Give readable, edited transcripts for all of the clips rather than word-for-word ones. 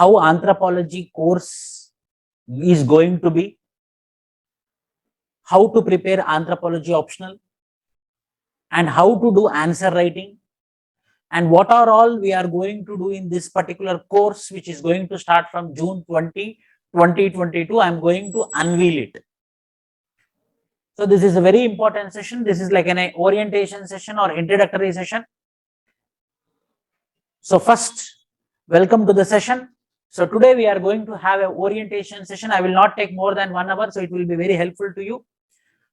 how anthropology course is going to be, how to prepare anthropology optional, and how to do answer writing, and what are all we are going to do in this particular course, which is going to start from June 20, 2022. I am going to unveil it. So this is a very important session. This is like an orientation session or introductory session. So first, welcome to the session. So today we are going to have an orientation session. I will not take more than 1 hour, so it will be very helpful to you.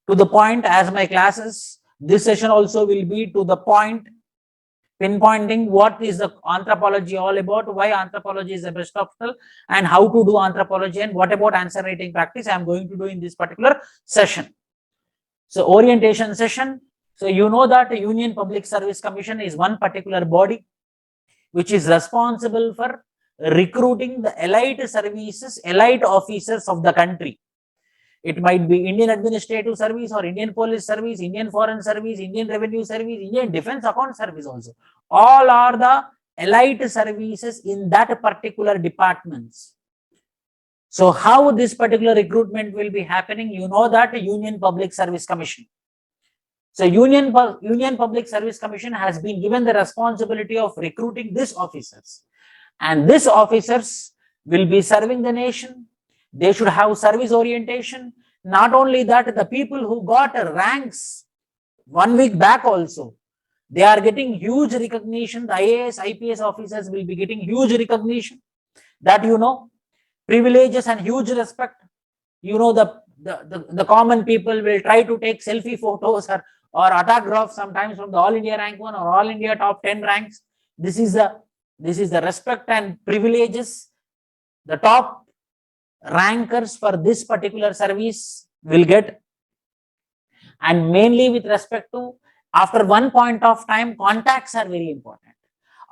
To the point, as my classes, this session also will be to the point, pinpointing what is the anthropology all about, why anthropology is the best optional, and how to do anthropology, and what about answer writing practice I am going to do in this particular session. So orientation session. So you know that the Union Public Service Commission is one particular body which is responsible for recruiting the elite services, elite officers of the country. It might be Indian Administrative Service or Indian Police Service, Indian Foreign Service, Indian Revenue Service, Indian Defense Account Service also. All are the elite services in that particular departments. So how this particular recruitment will be happening, you know that Union Public Service Commission. So Union Public Service Commission has been given the responsibility of recruiting these officers. And these officers will be serving the nation. They should have service orientation. Not only that, the people who got ranks 1 week back also, they are getting huge recognition. The IAS, IPS officers will be getting huge recognition. That you know, privileges and huge respect. You know, the common people will try to take selfie photos or autograph sometimes from the All India rank 1 or All India top 10 ranks. This is the respect and privileges the top rankers for this particular service will get. And mainly with respect to, after one point of time, contacts are very important.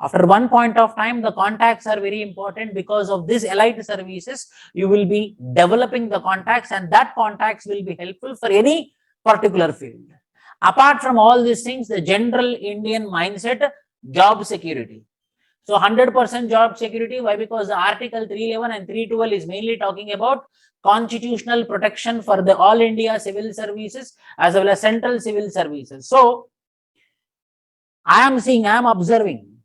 After one point of time, the contacts are very important. Because of this elite services, you will be developing the contacts, and that contacts will be helpful for any particular field. Apart from all these things, the general Indian mindset, job security. So 100% job security. Why? Because the Article 311 and 312 is mainly talking about constitutional protection for the all India civil services as well as central civil services. So I am observing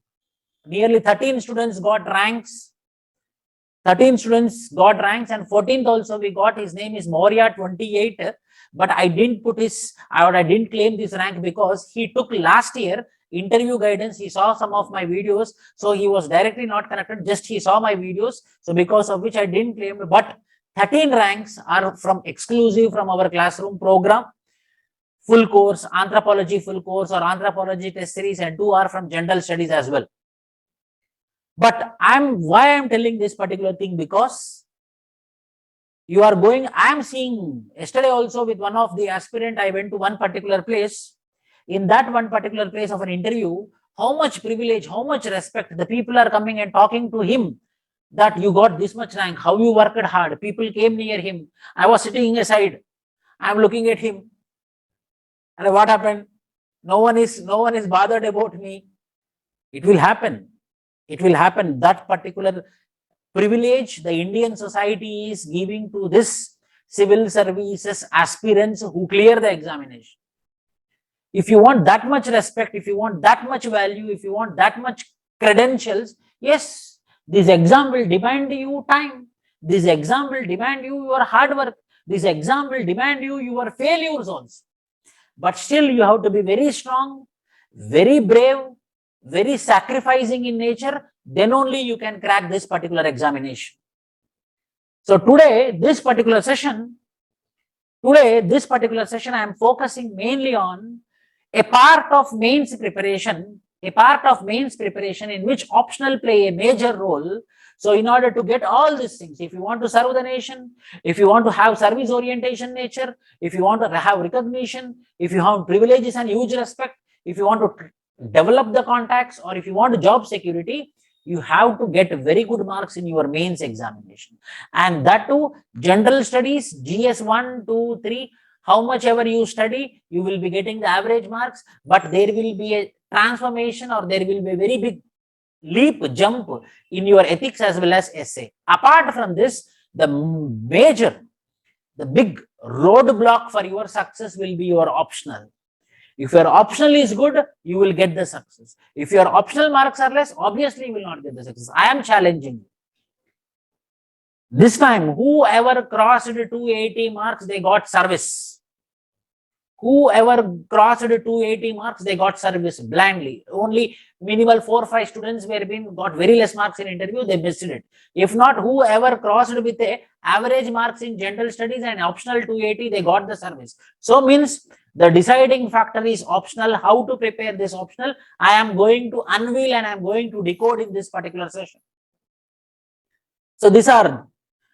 nearly 13 students got ranks. 13 students got ranks, and 14th also we got. His name is Maurya 28, but I didn't put his, I didn't claim this rank because he took last year interview guidance. He saw some of my videos, so he was directly not connected, just he saw my videos, so because of which I didn't claim. But 13 ranks are from exclusive from our classroom program, full course, anthropology full course or anthropology test series, and 2 are from general studies as well. But why I'm telling this particular thing, because you are going, I'm seeing yesterday also with one of the aspirant, I went to one particular place. In that one particular place of an interview, how much privilege, how much respect, the people are coming and talking to him that you got this much rank, how you worked hard. People came near him. I was sitting aside. I'm looking at him. And what happened? No one is bothered about me. It will happen. It will happen. That particular privilege the Indian society is giving to this civil services aspirants who clear the examination. If you want that much respect, if you want that much value, if you want that much credentials, yes, this exam will demand you time. This exam will demand you your hard work. This exam will demand you your failures also. But still you have to be very strong, very brave, very sacrificing in nature. Then only you can crack this particular examination. So today, this particular session, I am focusing mainly on a part of mains preparation in which optional play a major role. So in order to get all these things, if you want to serve the nation, if you want to have service orientation nature, if you want to have recognition, if you have privileges and huge respect, if you want to develop the contacts, or if you want job security, you have to get very good marks in your mains examination. And that too, general studies, GS 1, 2, 3, how much ever you study, you will be getting the average marks, but there will be a transformation, or there will be a very big leap, jump in your ethics as well as essay. Apart from this, the big roadblock for your success will be your optional. If your optional is good, you will get the success. If your optional marks are less, obviously you will not get the success. I am challenging you. This time, whoever crossed 280 marks, they got service. Whoever crossed 280 marks, they got service blindly. Only minimal 4 or 5 students got very less marks in interview, they missed it. If not, whoever crossed with a average marks in general studies and optional 280, they got the service. So means the deciding factor is optional. How to prepare this optional, I am going to unveil and I am going to decode in this particular session. So these are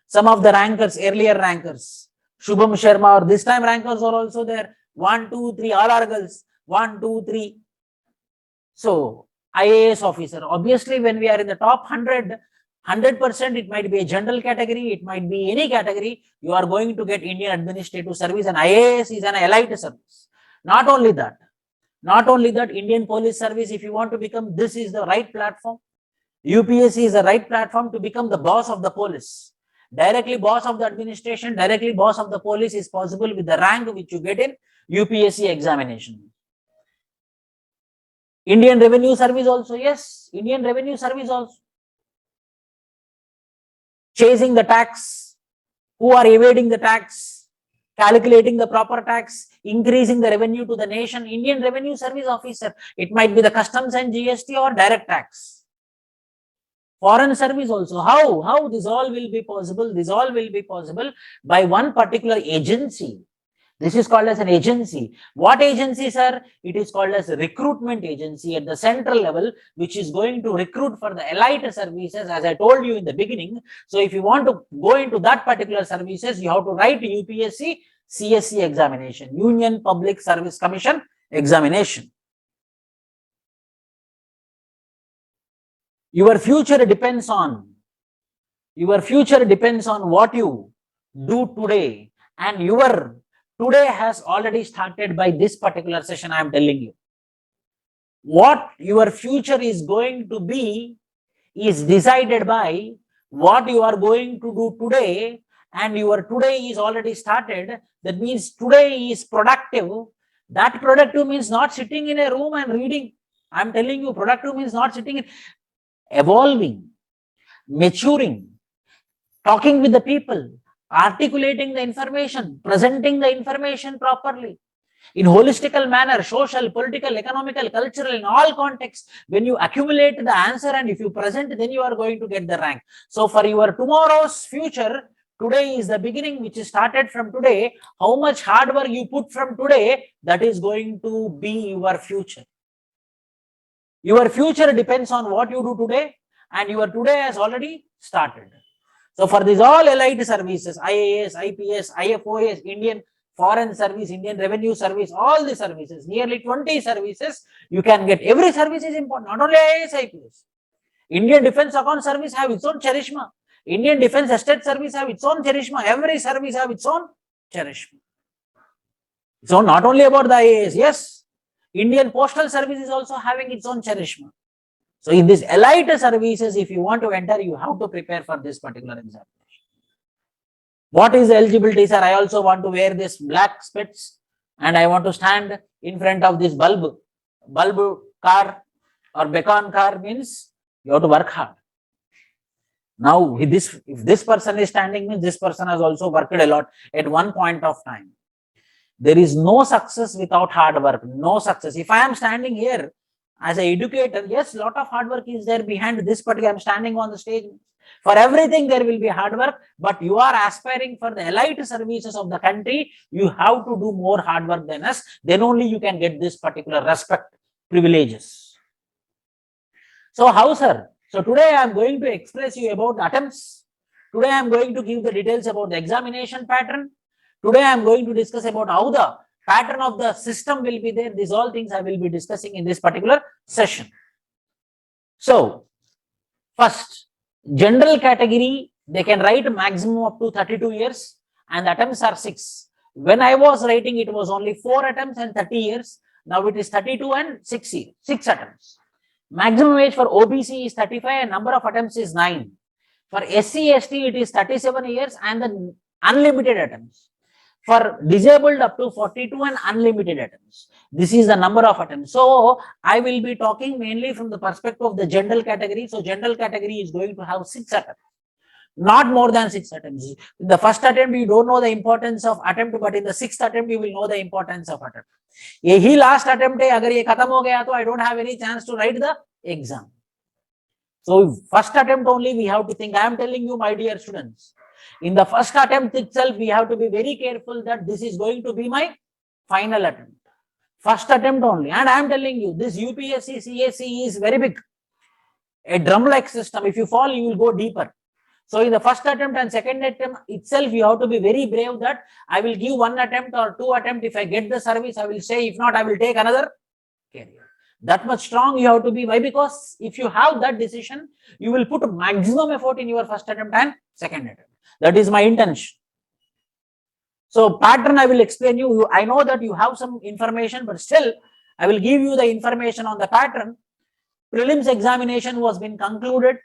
some of the rankers, earlier rankers. Shubham Sharma, or this time rankers are also there. 1, 2, 3, all are girls. 1, 2, 3. So IAS officer. Obviously, when we are in the top 100%, it might be a general category, it might be any category. You are going to get Indian Administrative Service, and IAS is an elite service. Not only that, Indian Police Service, if you want to become, this is the right platform. UPSC is the right platform to become the boss of the police. Directly boss of the administration, directly boss of the police is possible with the rank which you get in UPSC examination. Indian Revenue Service also, yes, Indian Revenue Service also. Chasing the tax, who are evading the tax, calculating the proper tax, increasing the revenue to the nation. Indian Revenue Service officer, it might be the customs and GST or direct tax. Foreign service also. How this all will be possible? This all will be possible by one particular agency. This is called as an agency. What agency, sir? It is called as a recruitment agency at the central level, which is going to recruit for the elite services, as I told you in the beginning. So if you want to go into that particular services, you have to write UPSC CSC examination, Union Public Service Commission examination. Your future depends on what you do today, and your today has already started by this particular session. I am telling you what your future is going to be is decided by what you are going to do today, and your today is already started. That means today is productive. That productive means not sitting in a room and reading. I am telling you, productive means not sitting in, evolving, maturing, talking with the people, articulating the information, presenting the information properly in holistical manner, social, political, economical, cultural, in all contexts. When you accumulate the answer and if you present, then you are going to get the rank. So for your tomorrow's future, today is the beginning, which is started from today. How much hard work you put from today, that is going to be your future. Your future depends on what you do today, and your today has already started. So for these all elite services, IAS, IPS, IFOS, Indian Foreign Service, Indian Revenue Service, all the services, nearly 20 services, you can get. Every service is important, not only IAS, IPS. Indian Defence Account Service have its own charisma. Indian Defence Estate Service have its own charisma. Every service have its own charisma. So not only about the IAS, yes, Indian Postal Service is also having its own charisma. So in these elite services, if you want to enter, you have to prepare for this particular examination. What is the eligibility, sir? I also want to wear this black spits and I want to stand in front of this bulb car or beacon car, means you have to work hard. Now, if this person is standing, means this person has also worked a lot at one point of time. There is no success without hard work, no success. If I am standing here as an educator, yes, lot of hard work is there behind this particular, I am standing on the stage. For everything, there will be hard work, but you are aspiring for the elite services of the country. You have to do more hard work than us. Then only you can get this particular respect, privileges. So how, sir? So today I am going to express you about attempts. Today I am going to give the details about the examination pattern. Today I am going to discuss about how the pattern of the system will be there. These all things I will be discussing in this particular session. So first, general category, they can write maximum up to 32 years and the attempts are 6. When I was writing, it was only 4 attempts and 30 years. Now it is 32 and 6 attempts. Maximum age for OBC is 35 and number of attempts is 9. For SC/ST, it is 37 years and the unlimited attempts. For disabled, up to 42 and unlimited attempts. This is the number of attempts. So, I will be talking mainly from the perspective of the general category. So, general category is going to have 6 attempts. Not more than 6 attempts. In the first attempt, you don't know the importance of attempt, but in the 6th attempt, you will know the importance of attempt. Yehi last attempt hai, agar ye khatam ho gaya, to I don't have any chance to write the exam. So, first attempt only we have to think. I am telling you, my dear students, in the first attempt itself, we have to be very careful that this is going to be my final attempt. First attempt only. And I am telling you, this UPSC CSC is very big. A drum-like system. If you fall, you will go deeper. So, in the first attempt and second attempt itself, you have to be very brave that I will give 1 attempt or 2 attempts. If I get the service, I will stay. If not, I will take another career. That much strong you have to be. Why? Because if you have that decision, you will put maximum effort in your first attempt and second attempt. That is my intention. So, pattern I will explain you. I know that you have some information, but still, I will give you the information on the pattern. Prelims examination was been concluded.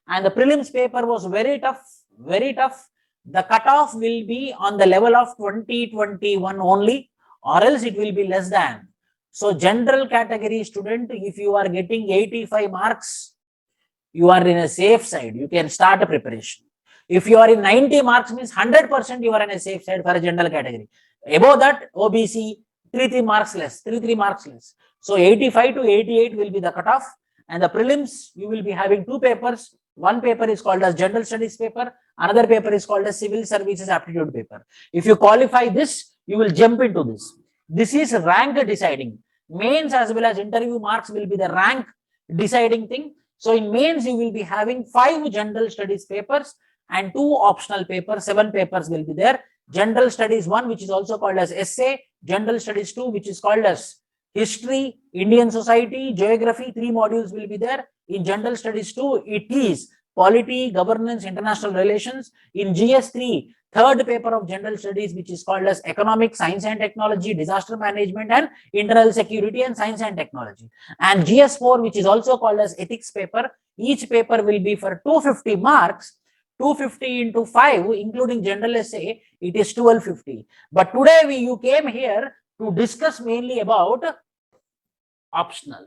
And the prelims paper was very tough, very tough. The cutoff will be on the level of 2021 only, or else it will be less than. So, general category student, if you are getting 85 marks, you are in a safe side. You can start a preparation. If you are in 90 marks, means 100% you are in a safe side for a general category. Above that, OBC, 3 marks less, 3 marks less. So, 85 to 88 will be the cutoff. And the prelims, you will be having 2 papers. One paper is called as general studies paper. Another paper is called as civil services aptitude paper. If you qualify this, you will jump into this. This is rank deciding. Mains as well as interview marks will be the rank deciding thing. So, in mains, you will be having 5 general studies papers and 2 optional papers. 7 papers will be there. General studies 1, which is also called as essay. General studies 2, which is called as history, Indian society, geography. 3 modules will be there. In general studies 2, it is polity, governance, international relations. In GS3, third paper of general studies, which is called as economics, science and technology, disaster management, and internal security and science and technology. And GS4, which is also called as ethics paper. Each paper will be for 250 marks. 250 into 5, including general essay, it is 1250. But today you came here to discuss mainly about optional.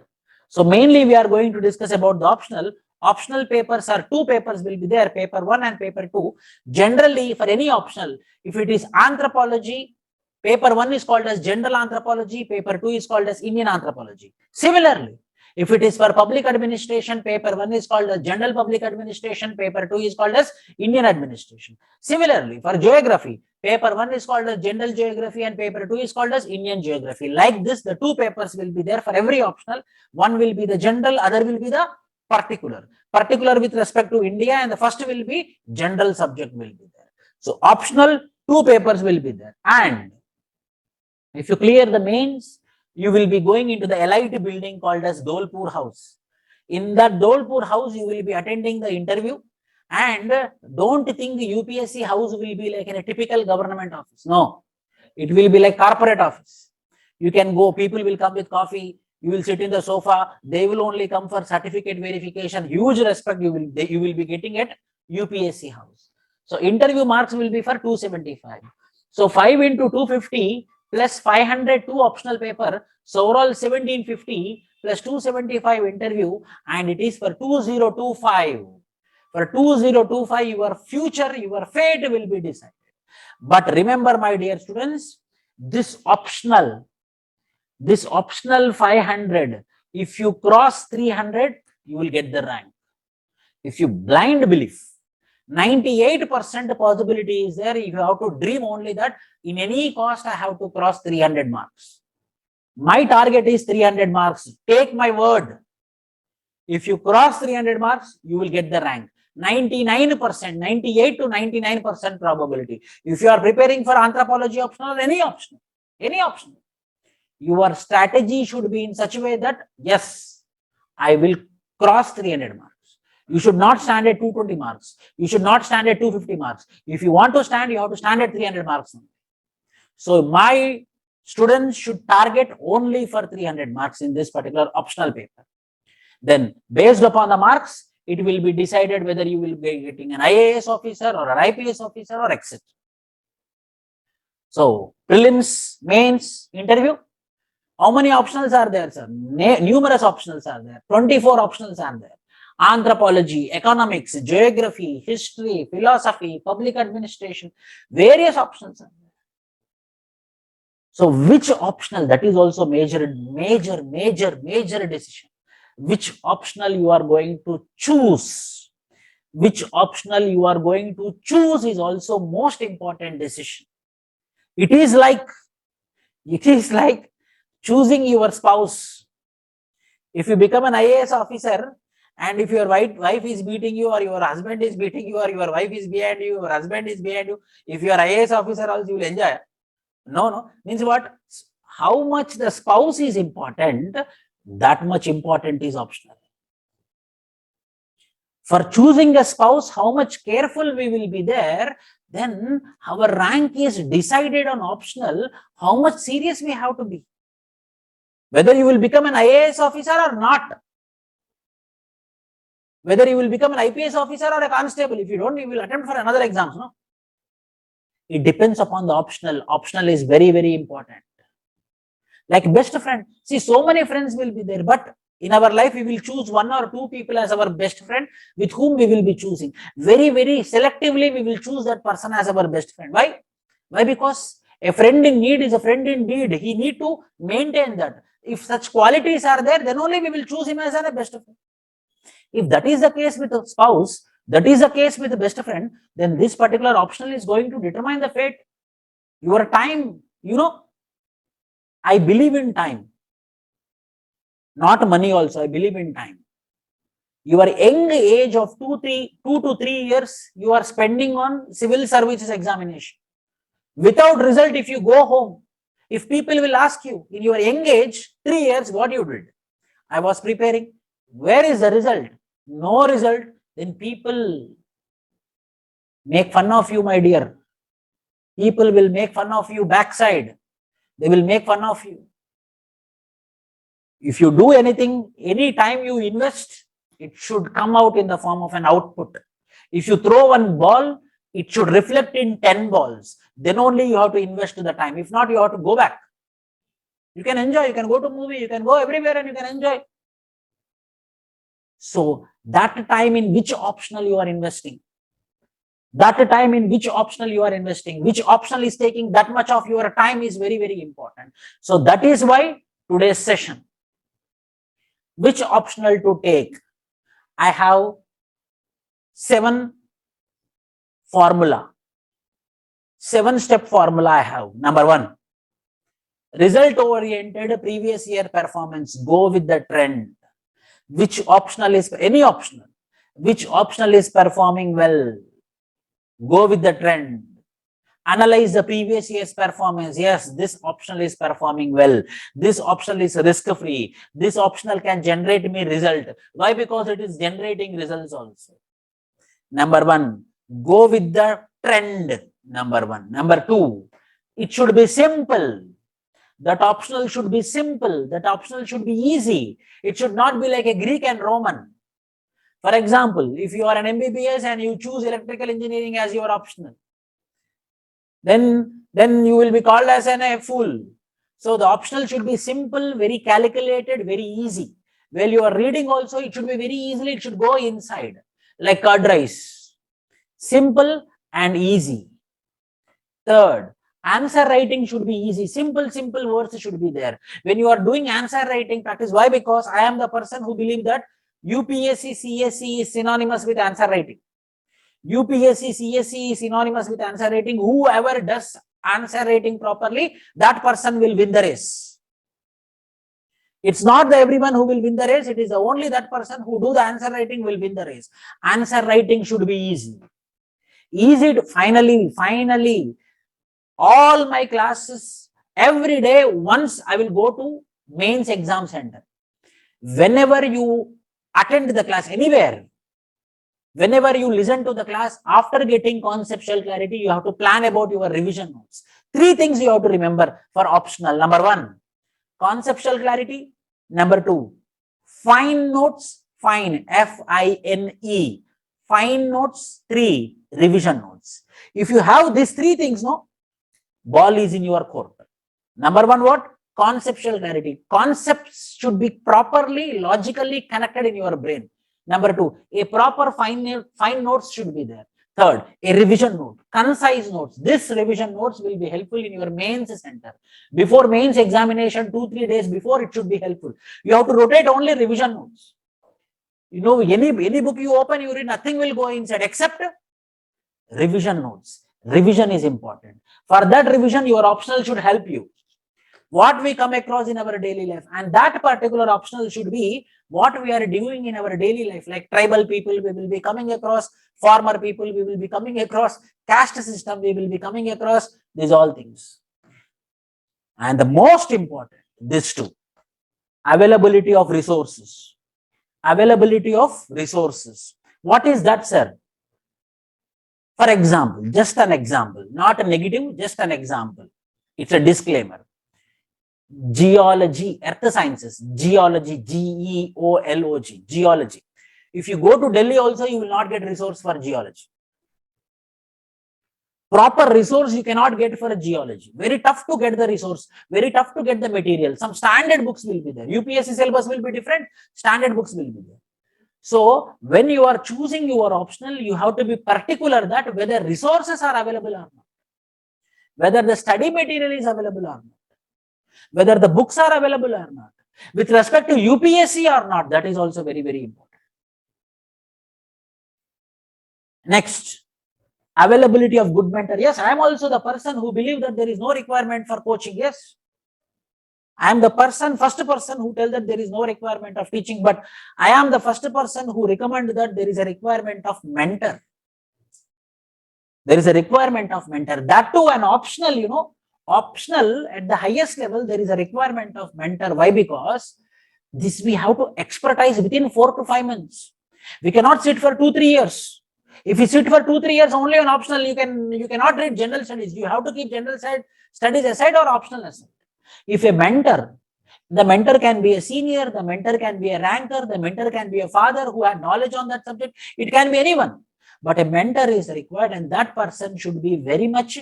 So, mainly we are going to discuss about the optional. Optional papers are 2 papers will be there, paper 1 and paper 2. Generally, for any optional, if it is anthropology, paper 1 is called as general anthropology, paper 2 is called as Indian anthropology. Similarly, if it is for public administration, paper 1 is called as general public administration, paper 2 is called as Indian administration. Similarly, for geography, paper 1 is called as general geography and paper 2 is called as Indian geography. Like this, the 2 papers will be there for every optional. One will be the general, other will be the particular. Particular with respect to India, and the first will be general subject will be there. So, optional 2 papers will be there. And if you clear the mains, you will be going into the elite building called as Dolpur House. In that Dolpur House, you will be attending the interview. And don't think the UPSC house will be like in a typical government office. No, it will be like corporate office. You can go, people will come with coffee, you will sit in the sofa, they will only come for certificate verification. Huge respect you will be getting at UPSC house. So, interview marks will be for 275. So, 5 into 250 plus 502 optional paper. So, overall 1750 plus 275 interview, and it is for 2025. For 2025, your future, your fate will be decided. But remember, my dear students, this optional 500, if you cross 300, you will get the rank. If you blind belief, 98% possibility is there. If you have to dream only that in any cost, I have to cross 300 marks. My target is 300 marks. Take my word. If you cross 300 marks, you will get the rank. 99%, 98 to 99% probability. If you are preparing for anthropology optional or any option, your strategy should be in such a way that, yes, I will cross 300 marks. You should not stand at 220 marks. You should not stand at 250 marks. If you want to stand, you have to stand at 300 marks. So, my students should target only for 300 marks in this particular optional paper. Then based upon the marks, it will be decided whether you will be getting an IAS officer or an IPS officer or etc. So prelims, mains, interview, how many optionals are there, sir? Numerous optionals are there. 24 optionals are there. Anthropology, economics, geography, history, philosophy, public administration, various options are there. So which optional, that is also major decision. Which optional you are going to choose? Which optional you are going to choose is also most important decision. It is like choosing your spouse. If you become an IAS officer and if your wife is beating you or your husband is beating you or your wife is behind you, your husband is behind you, if you are IAS officer also you will enjoy. No. Means what? How much the spouse is important, that much important is optional. For choosing a spouse, how much careful we will be there, then our rank is decided on optional, how much serious we have to be. Whether you will become an IAS officer or not. Whether you will become an IPS officer or a constable. If you don't, you will attempt for another exams, no? It depends upon the optional. Optional is very important. Like best friend. See, so many friends will be there, but in our life, we will choose one or two people as our best friend with whom we will be choosing. Very selectively, we will choose that person as our best friend. Why? Why? Because a friend in need is a friend in need. He need to maintain that. If such qualities are there, then only we will choose him as a best friend. If that is the case with a spouse, that is the case with the best friend, then this particular optional is going to determine the fate. Your time, I believe in time. Not money also, I believe in time. Your young age of 2 to 3 years, you are spending on civil services examination. Without result, if you go home, if people will ask you in your young age, 3 years, what you did? I was preparing. Where is the result? No result. Then people make fun of you, my dear. People will make fun of you backside. They will make fun of you. If you do anything, any time you invest, it should come out in the form of an output. If you throw one ball, it should reflect in 10 balls. Then only you have to invest the time. If not, you have to go back. You can enjoy, you can go to movie, you can go everywhere and you can enjoy. So that time in which optional you are investing, which optional is taking that much of your time is very important. So that is why today's session, which optional to take, I have 7 step formula I have. Number 1, result oriented previous year performance, go with the trend. Which optional is, any optional, which optional is performing well, go with the trend. Analyze the previous year's performance. Yes, this optional is performing well. This optional is risk-free. This optional can generate me result. Why? Because it is generating results also. Number 1, go with the trend. Number 1. Number 2, it should be simple. That optional should be simple. That optional should be easy. It should not be like a Greek and Roman. For example, if you are an MBBS and you choose electrical engineering as your optional, then you will be called as a fool. So the optional should be simple, very calculated, very easy. While you are reading also, it should be very easily, it should go inside, like curd rice. Simple and easy. Third, answer writing should be easy. Simple words should be there. When you are doing answer writing practice, why? Because I am the person who believes that UPSC, CSC is synonymous with answer writing. UPSC, CSC is synonymous with answer writing. Whoever does answer writing properly, that person will win the race. It's not everyone who will win the race. It is only that person who do the answer writing will win the race. Answer writing should be easy. Easy to, finally, all my classes, every day, once I will go to mains exam center. Whenever you attend the class, anywhere, whenever you listen to the class, after getting conceptual clarity, you have to plan about your revision notes. 3 things you have to remember for optional. Number 1, conceptual clarity. Number 2, Fine notes, fine, F-I-N-E, fine notes, 3, revision notes. If you have these 3 things, no, ball is in your court. Number 1, what? Conceptual clarity. Concepts should be properly, logically connected in your brain. Number 2, a proper fine notes should be there. Third, a revision note, concise notes. This revision notes will be helpful in your mains center. Before mains examination, 2-3 days before, it should be helpful. You have to rotate only revision notes. You know, any book you open, you read, nothing will go inside except revision notes. Revision is important. For that revision, your optional should help you. What we come across in our daily life, and that particular optional should be what we are doing in our daily life. Like tribal people, we will be coming across, farmer people, we will be coming across, caste system, we will be coming across, these all things. And the most important, this too, availability of resources. Availability of resources. What is that, sir? For example, just an example, not a negative, just an example. It's a disclaimer. Geology, earth sciences, geology, G-E-O-L-O-G, geology. If you go to Delhi also, you will not get resource for geology. Proper resource you cannot get for geology. Very tough to get the resource, very tough to get the material. Some standard books will be there. UPSC syllabus will be different, standard books will be there. So when you are choosing your optional, you have to be particular that whether resources are available or not, whether the study material is available or not, whether the books are available or not, with respect to UPSC or not. That is also very, very important. Next, availability of good mentor. Yes, I am also the person who believes that there is no requirement for coaching. Yes, I am the first person who tells that there is no requirement of teaching, but I am the first person who recommends that there is a requirement of mentor. There is a requirement of mentor. That too an optional, you know, optional at the highest level, there is a requirement of mentor. Why? Because this we have to expertise within 4 to 5 months. We cannot sit for 2-3 years. If you sit for 2-3 years only on optional, you cannot read general studies. You have to keep general studies aside or optional aside. If a mentor, the mentor can be a senior, the mentor can be a ranker, the mentor can be a father who had knowledge on that subject. It can be anyone. But a mentor is required, and that person should be very much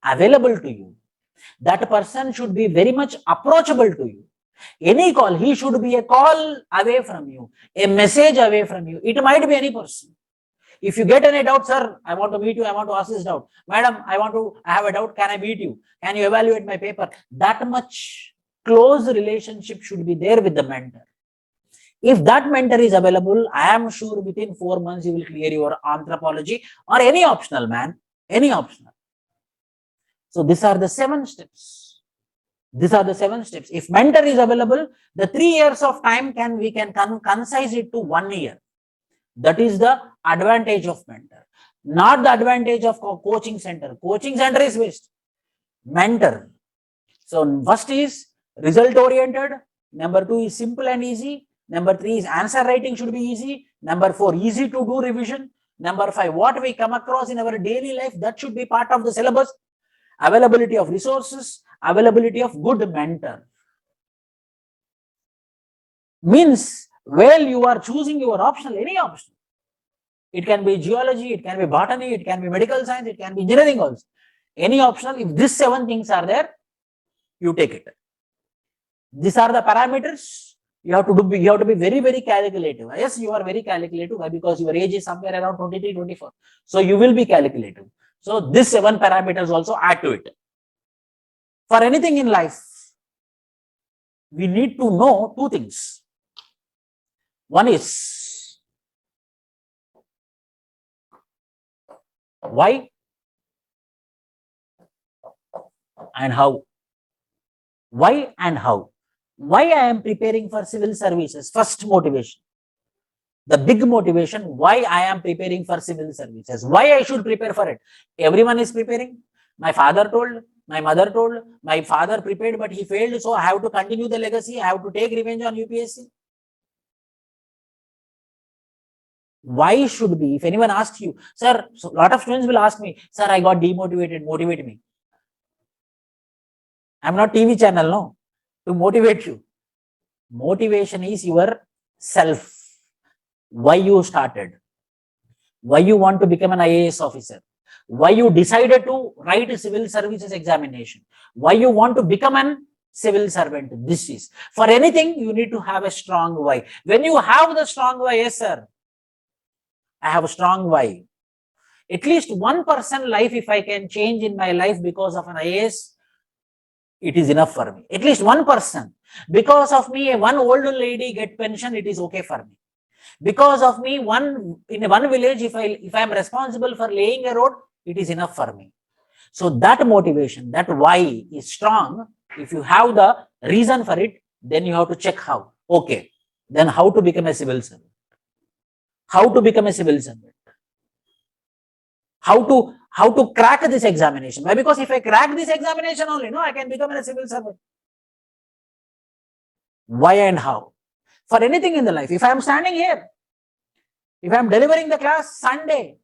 available to you. That person should be very much approachable to you. Any call, he should be a call away from you, a message away from you. It might be any person. If you get any doubt, sir, I want to meet you, I want to ask this doubt. Madam, I have a doubt, can I meet you? Can you evaluate my paper? That much close relationship should be there with the mentor. If that mentor is available, I am sure within 4 months you will clear your anthropology or any optional, man, any optional. So these are the 7 steps. These are the 7 steps. If mentor is available, the 3 years of time we can concise it to 1 year. That is the advantage of mentor, not the advantage of coaching center. Coaching center is waste. Mentor. So first is result oriented. Number 2 is simple and easy. Number 3 is answer writing should be easy. Number 4, easy to do revision. Number 5, what we come across in our daily life, that should be part of the syllabus. Availability of resources, availability of good mentor. Means, while you are choosing your optional, any option. It can be geology, it can be botany, it can be medical science, it can be engineering also. Any optional, if these 7 things are there, you take it. These are the parameters. You have to be very, very calculative. Yes, you are very calculative. Why? Because your age is somewhere around 23, 24. So you will be calculative. So these 7 parameters also add to it. For anything in life, we need to know 2 things. One is why and how. Why and how. Why I am preparing for civil services? First motivation. The big motivation, why I am preparing for civil services. Why I should prepare for it? Everyone is preparing. My father told, my mother told, my father prepared, but he failed. So I have to continue the legacy. I have to take revenge on UPSC. Why should be? If anyone asks you, sir, so a lot of students will ask me, sir, I got demotivated, motivate me. I'm not TV channel, no, to motivate you. Motivation is your self, why you started, why you want to become an IAS officer, why you decided to write a civil services examination, why you want to become an civil servant. This is, for anything, you need to have a strong why. When you have the strong why, yes, sir, I have a strong why. At least 1% life, if I can change in my life because of an IAS, it is enough for me. At least 1%. Because of me, one old lady get pension, it is okay for me. Because of me, in one village, if I am responsible for laying a road, it is enough for me. So that motivation, that why is strong. If you have the reason for it, then you have to check how. Okay, then how to become a civil servant? How to become a civil servant? How to crack this examination? Why? Because if I crack this examination only, no, I can become a civil servant. Why and how? For anything in the life, if I am standing here, if I am delivering the class Sunday,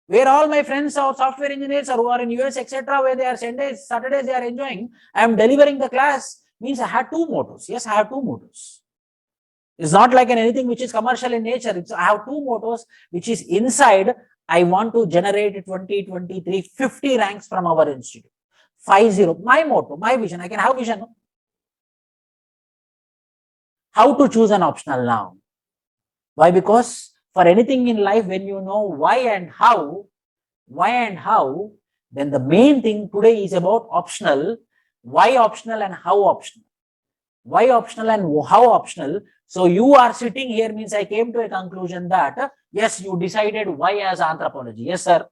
where all my friends are software engineers or who are in US, etc., where they are Sundays, Saturdays, they are enjoying, I am delivering the class, means I have two mottos. Yes, I have two mottos. It's not like anything which is commercial in nature. I have two mottos, which is inside, I want to generate 2023 50 ranks from our institute. 50, my motto, my vision. I can have vision. How to choose an optional now? Why? Because for anything in life, when you know why and how, then the main thing today is about optional. Why optional and how optional? Why optional and how optional? So you are sitting here, means I came to a conclusion that yes, you decided why as anthropology. Yes, sir.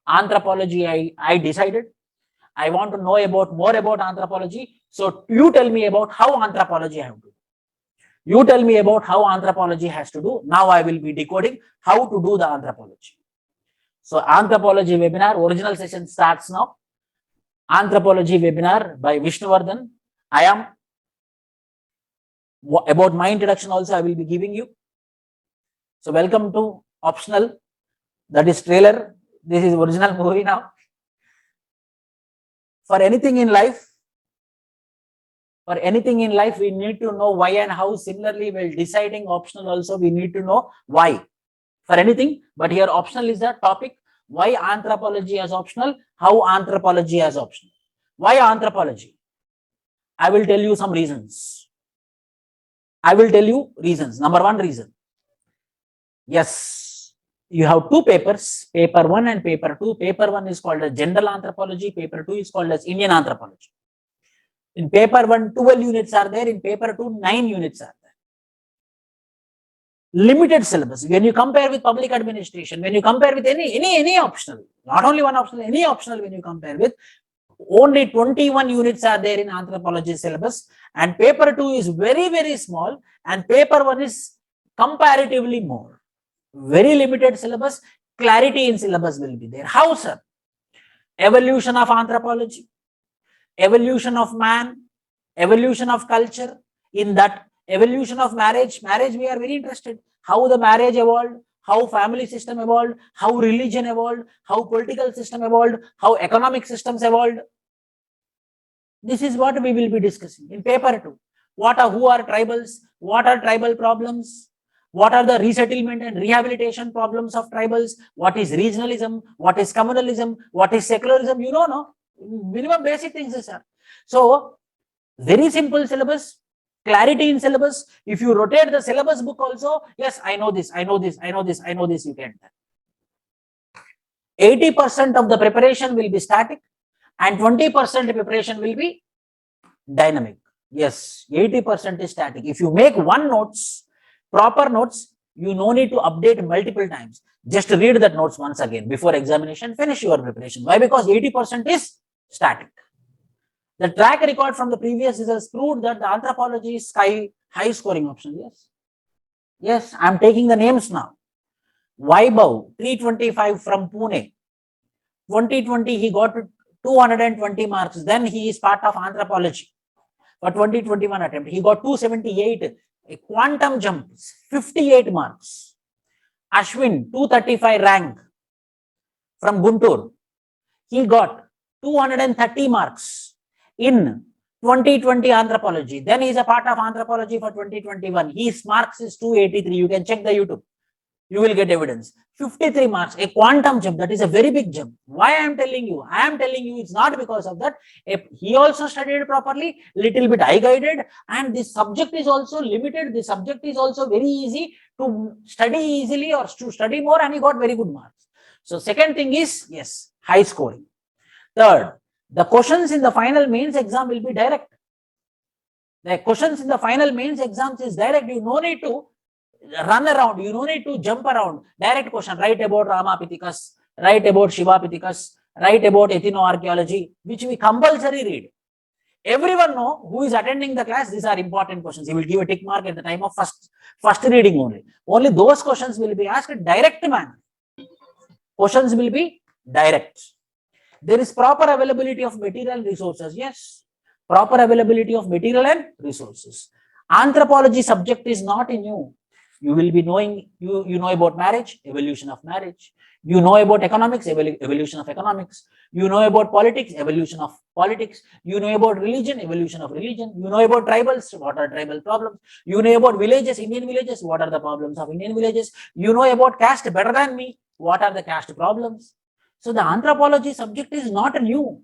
Anthropology, I decided. I want to know more about anthropology. So you tell me about how anthropology I have to do. You tell me about how anthropology has to do. Now I will be decoding how to do the anthropology. So Anthropology Webinar, original session starts now. Anthropology Webinar by Vishnu. I am, about my introduction also I will be giving you. So welcome to optional, that is trailer. This is original movie now. For anything in life, we need to know why and how. Similarly, while deciding optional also, we need to know why for anything. But here optional is the topic. Why anthropology as optional? How anthropology as optional? Why anthropology? I will tell you some reasons. Number one reason. Yes, you have two papers, paper 1 and paper 2. Paper 1 is called as general anthropology. Paper 2 is called as Indian anthropology. In paper 1, 12 units are there. In paper 2, 9 units are there. Limited syllabus. When you compare with public administration, when you compare with any optional, not only one optional, any optional, when you compare with, only 21 units are there in anthropology syllabus, and paper 2 is very, very small, and paper 1 is comparatively more. Very limited syllabus, clarity in syllabus will be there. How, sir? Evolution of anthropology, evolution of man, evolution of culture. In that evolution of marriage, we are very interested. How the marriage evolved, how family system evolved, how religion evolved, how political system evolved, how economic systems evolved. This is what we will be discussing in paper 2. Who are tribals? What are tribal problems? What are the resettlement and rehabilitation problems of tribals? What is regionalism? What is communalism? What is secularism? You know, no? Minimum basic things, sir. So, very simple syllabus, clarity in syllabus. If you rotate the syllabus book also, yes, I know this, you can tell. 80% of the preparation will be static and 20% preparation will be dynamic. Yes, 80% is static. If you make one notes, proper notes, you no need to update multiple times. Just read that notes once again before examination, finish your preparation. Why? Because 80% is static. The track record from the previous has proved that the anthropology is high scoring option. Yes. Yes, I am taking the names now. Vaibhav, 325 from Pune. 2020, he got 220 marks. Then he is part of anthropology. For 2021 attempt, he got 278, a quantum jump, 58 marks. Ashwin, 235 rank from Guntur. He got 230 marks in 2020 anthropology. Then he is a part of anthropology for 2021. His marks is 283. You can check the YouTube. You will get evidence. 53 marks, a quantum jump. That is a very big jump. Why I am telling you? I am telling you it's not because of that. He also studied properly, little bit eye guided, and this subject is also limited. The subject is also very easy to study easily or to study more, and he got very good marks. So second thing is, yes, high scoring. Third, the questions in the final mains exam will be direct. The questions in the final mains exams is direct. You no need to run around, you no need to jump around. Direct question, write about Ramapithecus, write about Shivapithecus, write about ethnoarchaeology, which we compulsory read. Everyone know who is attending the class, these are important questions. He will give a tick mark at the time of first reading only. Only those questions will be asked direct manner. Questions will be direct. There is proper availability of material and resources. Yes, proper availability of material and resources. Anthropology subject is not new. You will be knowing, you know about marriage, evolution of marriage. You know about economics, evolution of economics. You know about politics, evolution of politics. You know about religion, evolution of religion. You know about tribals, what are tribal problems. You know about villages, Indian villages, what are the problems of Indian villages. You know about caste better than me, what are the caste problems. So the anthropology subject is not new.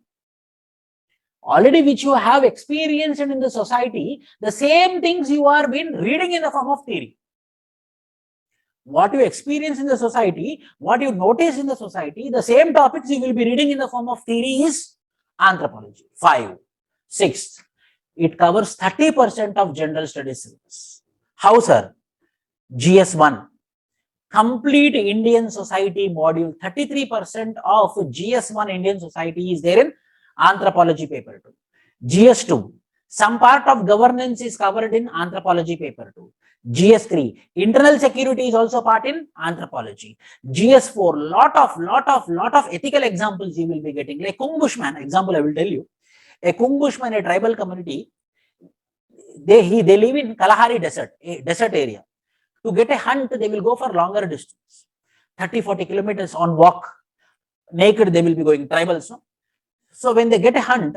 Already which you have experienced in the society, the same things you are been reading in the form of theory. What you experience in the society, what you notice in the society, the same topics you will be reading in the form of theory is anthropology. 5. 6th, it covers 30% of general studies syllabus. How, sir? GS1. Complete Indian society module, 33% of GS1 Indian society is there in anthropology paper 2. GS2, some part of governance is covered in anthropology paper 2. GS3, internal security is also part in anthropology. GS4, lot of ethical examples you will be getting. Like Kung Bushman example, I will tell you. A Kung Bushman, a tribal community, they live in Kalahari desert, a desert area. To get a hunt, they will go for longer distance, 30-40 kilometers on walk. Naked, they will be going, tribals. No? So when they get a hunt,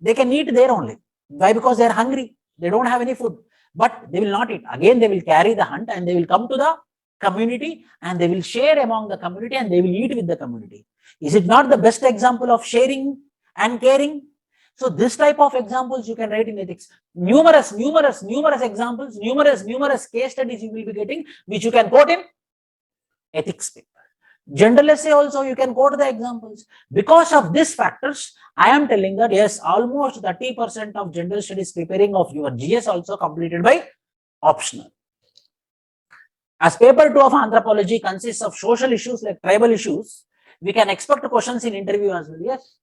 they can eat there only. Why? Because they are hungry. They don't have any food. But they will not eat. Again, they will carry the hunt and they will come to the community and they will share among the community and they will eat with the community. Is it not the best example of sharing and caring? So this type of examples you can write in ethics. Numerous examples, numerous case studies you will be getting, which you can quote in ethics paper. General essay also you can quote the examples. Because of these factors, I am telling that yes, almost 30% of general studies preparing of your GS also completed by optional. As paper 2 of anthropology consists of social issues like tribal issues, we can expect questions in interview as well. Yes.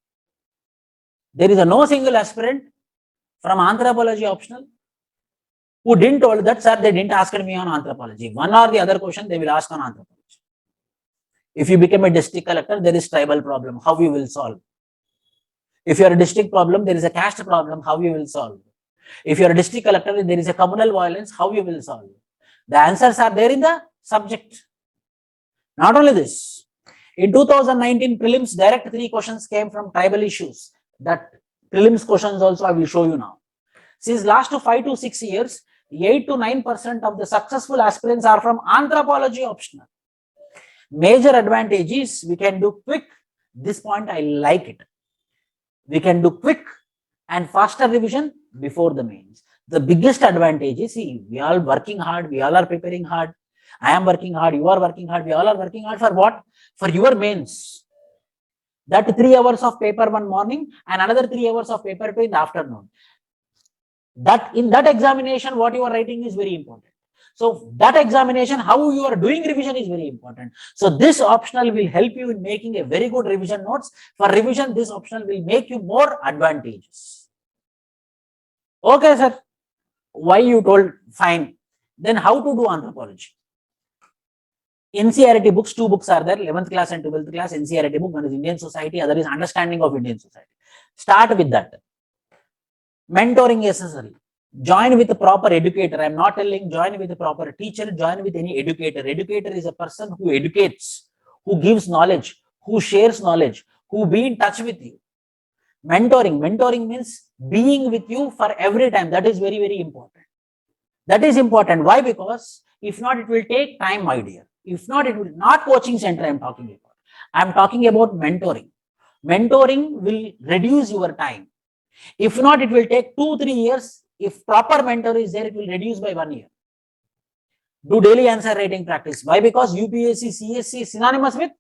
There is no single aspirant from anthropology optional who didn't told that, sir, they didn't ask me on anthropology. One or the other question they will ask on anthropology. If you become a district collector, there is tribal problem, how you will solve. If you are a district problem, there is a caste problem, how you will solve. If you are a district collector, there is a communal violence, how you will solve. The answers are there in the subject. Not only this, in 2019 prelims, direct 3 questions came from tribal issues. That prelims questions also I will show you now. Since last 5 to 6 years, 8 to 9% of the successful aspirants are from anthropology optional. Major advantage is we can do quick. This point I like it. We can do quick and faster revision before the mains. The biggest advantage is, see, we are all working hard. We all are preparing hard. I am working hard. You are working hard. We all are working hard for what? For your mains. That 3 hours of paper one morning and another 3 hours of paper 2 in the afternoon. That in that examination, what you are writing is very important. So that examination, how you are doing revision is very important. So this optional will help you in making a very good revision notes. For revision, this optional will make you more advantageous. Okay, sir. Why you told? Fine. Then how to do anthropology? NCERT books, 2 books are there, 11th class and 12th class. NCERT book, one is Indian Society, other is Understanding of Indian Society. Start with that. Mentoring necessary. Join with a proper educator. I am not telling join with a proper teacher, join with any educator. Educator is a person who educates, who gives knowledge, who shares knowledge, who be in touch with you. Mentoring means being with you for every time. That is very, very important. That is important. Why? Because if not, it will take time, my dear. If not, it will not coaching center I'm talking about. I'm talking about mentoring. Mentoring will reduce your time. If not, it will take 2-3 years. If proper mentor is there, it will reduce by 1 year. Do daily answer writing practice. Why? Because UPSC, CSC is synonymous with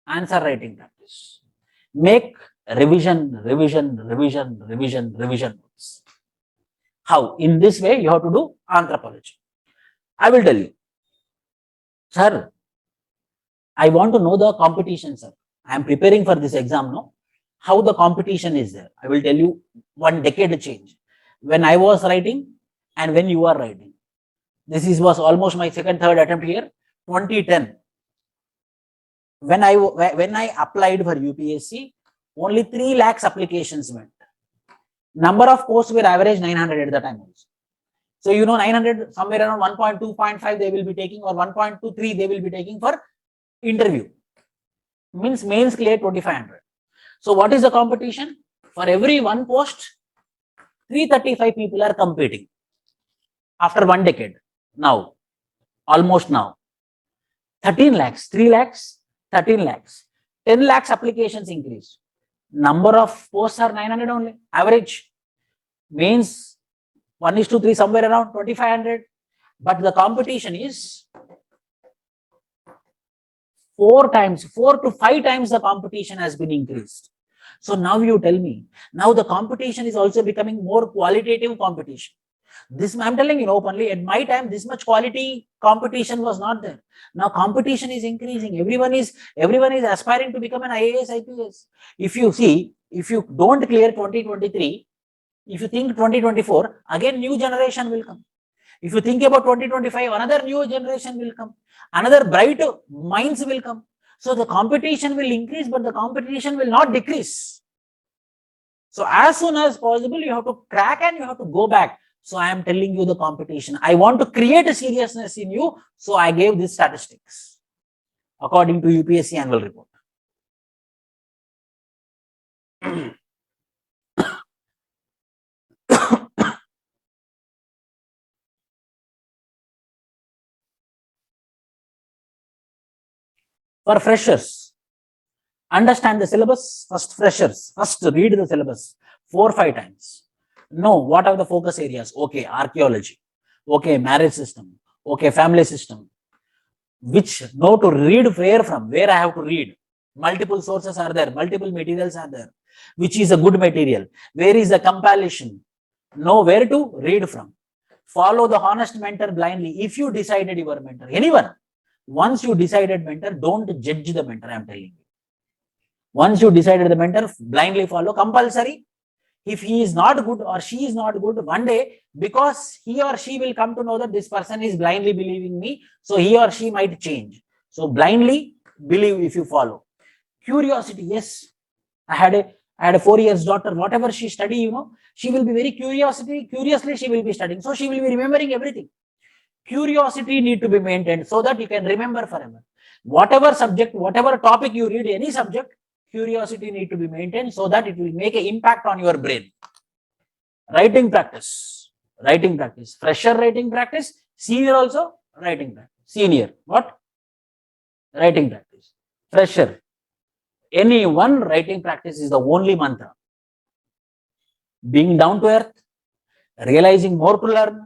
answer writing practice. Make revision notes. How? In this way, you have to do anthropology. I will tell you. Sir, I want to know the competition, sir. I am preparing for this exam now. How the competition is there? I will tell you one decade change. When I was writing and when you are writing. This was almost my second, third attempt here. 2010. When I applied for UPSC, only 3 lakhs applications went. Number of posts were average 900 at the time also. So, 900, somewhere around 1.2, 0.5 they will be taking, or 1.23 they will be taking for interview. Means mains clear 2500. So, what is the competition? For every one post, 335 people are competing. After 1 decade, now, almost now. 13 lakhs, 3 lakhs, 13 lakhs. 10 lakhs applications increased. Number of posts are 900 only, average. Means 1:3, somewhere around 2500. But the competition is 4 to 5 times the competition has been increased. So now you tell me, now the competition is also becoming more qualitative competition. This I'm telling you openly, at my time, this much quality competition was not there. Now competition is increasing. Everyone is aspiring to become an IAS, IPS. If you don't clear 2023, if you think 2024, again new generation will come. If you think about 2025, another new generation will come. Another bright minds will come. So the competition will increase, but the competition will not decrease. So as soon as possible, you have to crack and you have to go back. So I am telling you the competition. I want to create a seriousness in you. So I gave these statistics according to UPSC annual report. For freshers, understand the syllabus. First read the syllabus 4-5 times. Know what are the focus areas. Okay, archaeology. Okay, marriage system. Okay, family system. Which know to read where from, where I have to read. Multiple sources are there, multiple materials are there. Which is a good material? Where is the compilation? Know where to read from. Follow the honest mentor blindly. If you decided your mentor, anyone, once you decided mentor, don't judge the mentor, I am telling you. Once you decided the mentor, blindly follow, compulsory. If he is not good or she is not good, one day, because he or she will come to know that this person is blindly believing me, so he or she might change. So blindly believe if you follow. Curiosity, yes. I had a 4 years daughter, whatever she study, she will be very curiously she will be studying. So she will be remembering everything. Curiosity need to be maintained so that you can remember forever. Whatever subject, whatever topic you read, any subject, curiosity need to be maintained so that it will make an impact on your brain. Writing practice. Fresher writing practice. Senior also writing practice. Senior, what? Writing practice. Fresher. Any one writing practice is the only mantra. Being down to earth, realizing more to learn,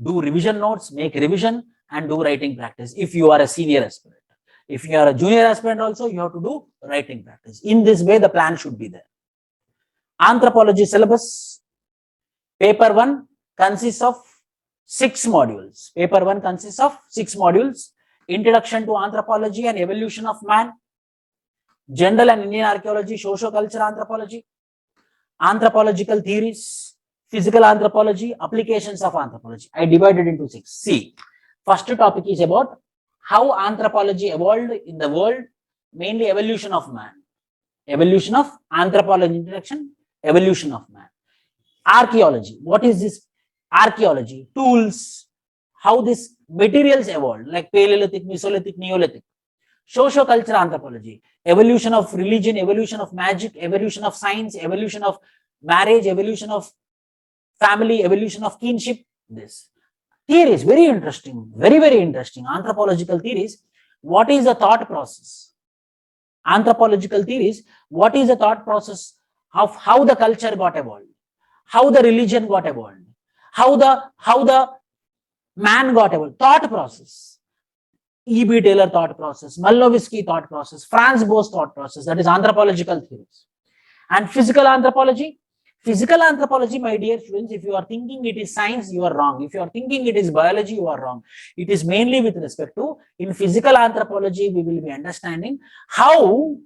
do revision notes, make revision, and do writing practice if you are a senior aspirant. If you are a junior aspirant also, you have to do writing practice. In this way, the plan should be there. Anthropology syllabus. Paper 1 consists of 6 modules. Paper 1 consists of 6 modules. Introduction to Anthropology and Evolution of Man. General and Indian Archaeology, Socio-Cultural Anthropology. Anthropological Theories. Physical Anthropology, Applications of Anthropology. I divided into 6. See, first topic is about how anthropology evolved in the world, mainly evolution of man. Evolution of anthropology, introduction, evolution of man. Archaeology, what is this? Archaeology, tools, how these materials evolved, like Paleolithic, Mesolithic, Neolithic. Socio-cultural anthropology, evolution of religion, evolution of magic, evolution of science, evolution of marriage, evolution of family, evolution of kinship. This theories, very interesting, very, very interesting. Anthropological theories. What is the thought process? Anthropological theories, what is the thought process of how the culture got evolved, how the religion got evolved, how the man got evolved, thought process. E.B. Taylor thought process, Malnovisky thought process, Franz Boas thought process, that is anthropological theories. And physical anthropology, my dear students, if you are thinking it is science, you are wrong. If you are thinking it is biology, you are wrong. It is mainly with respect to, in physical anthropology, we will be understanding how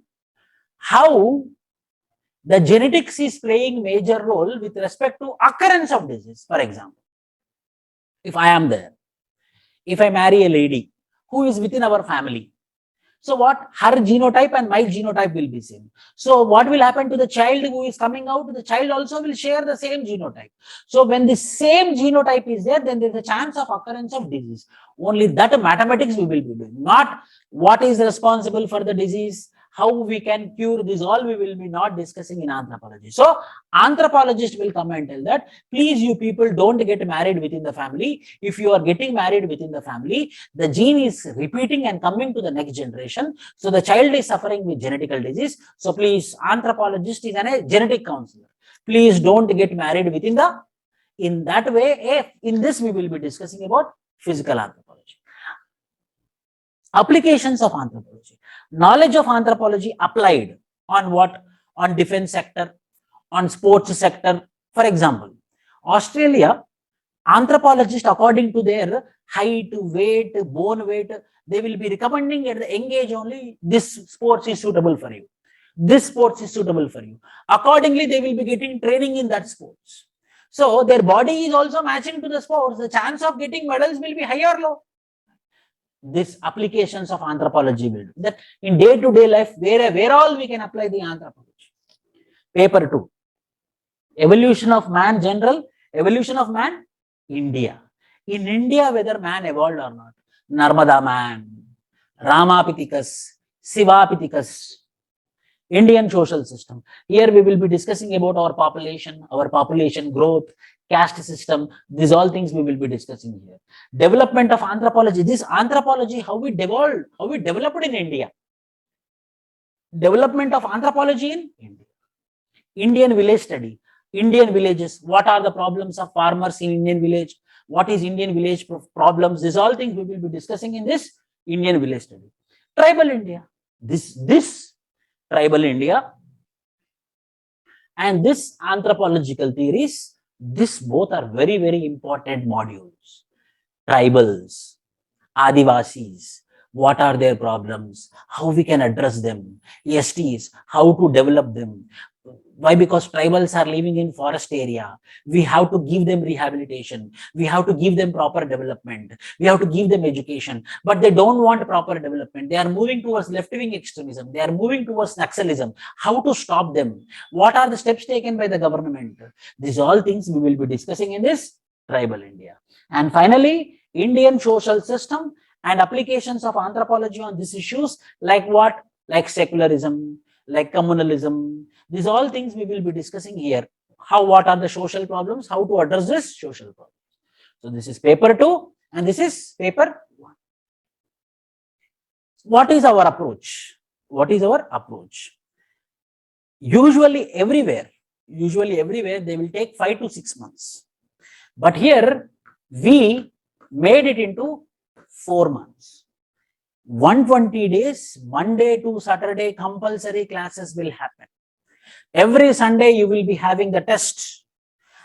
the genetics is playing major role with respect to occurrence of disease. For example, if I am there, if I marry a lady who is within our family, so what? Her genotype and my genotype will be same. So what will happen to the child who is coming out? The child also will share the same genotype. So when the same genotype is there, then there is a chance of occurrence of disease. Only that mathematics we will be doing, not what is responsible for the disease, how we can cure this, all we will be not discussing in anthropology. So anthropologist will come and tell that, please you people don't get married within the family. If you are getting married within the family, the gene is repeating and coming to the next generation. So the child is suffering with genetical disease. So please, anthropologist is a genetic counselor. Please don't get married within the, in that way, in this we will be discussing about physical anthropology. Applications of anthropology. Knowledge of anthropology applied on what? On defense sector, on sports sector. For example, Australia, anthropologists, according to their height, weight, bone weight, they will be recommending at the young age only, this sports is suitable for you. This sports is suitable for you. Accordingly, they will be getting training in that sports. So their body is also matching to the sports. The chance of getting medals will be high or low. This applications of anthropology will do that in day-to-day life, where all we can apply the anthropology. Paper 2, evolution of man general, evolution of man India. In India, whether man evolved or not, Narmada man, Ramapithecus, Sivapithecus, Indian social system. Here we will be discussing about our population growth, caste system. These all things we will be discussing here. Development of anthropology. This anthropology, how we developed in India. Development of anthropology in India. Indian village study. Indian villages. What are the problems of farmers in Indian village? What is Indian village problems? These all things we will be discussing in this Indian village study. Tribal India. This tribal India and this anthropological theories, this both are very, very important modules. Tribals, Adivasis, what are their problems, how we can address them, STs, how to develop them. Why? Because tribals are living in forest area. We have to give them rehabilitation. We have to give them proper development. We have to give them education. But they don't want proper development. They are moving towards left-wing extremism. They are moving towards Naxalism. How to stop them? What are the steps taken by the government? These all things we will be discussing in this tribal India. And finally, Indian social system and applications of anthropology on these issues, like what? Like secularism, like communalism. These all things we will be discussing here. What are the social problems? How to address this social problem. So this is paper 2 and this is paper 1. What is our approach? What is our approach? Usually everywhere they will take 5 to 6 months. But here we made it into 4 months. 120 days, Monday to Saturday, compulsory classes will happen. Every Sunday you will be having the test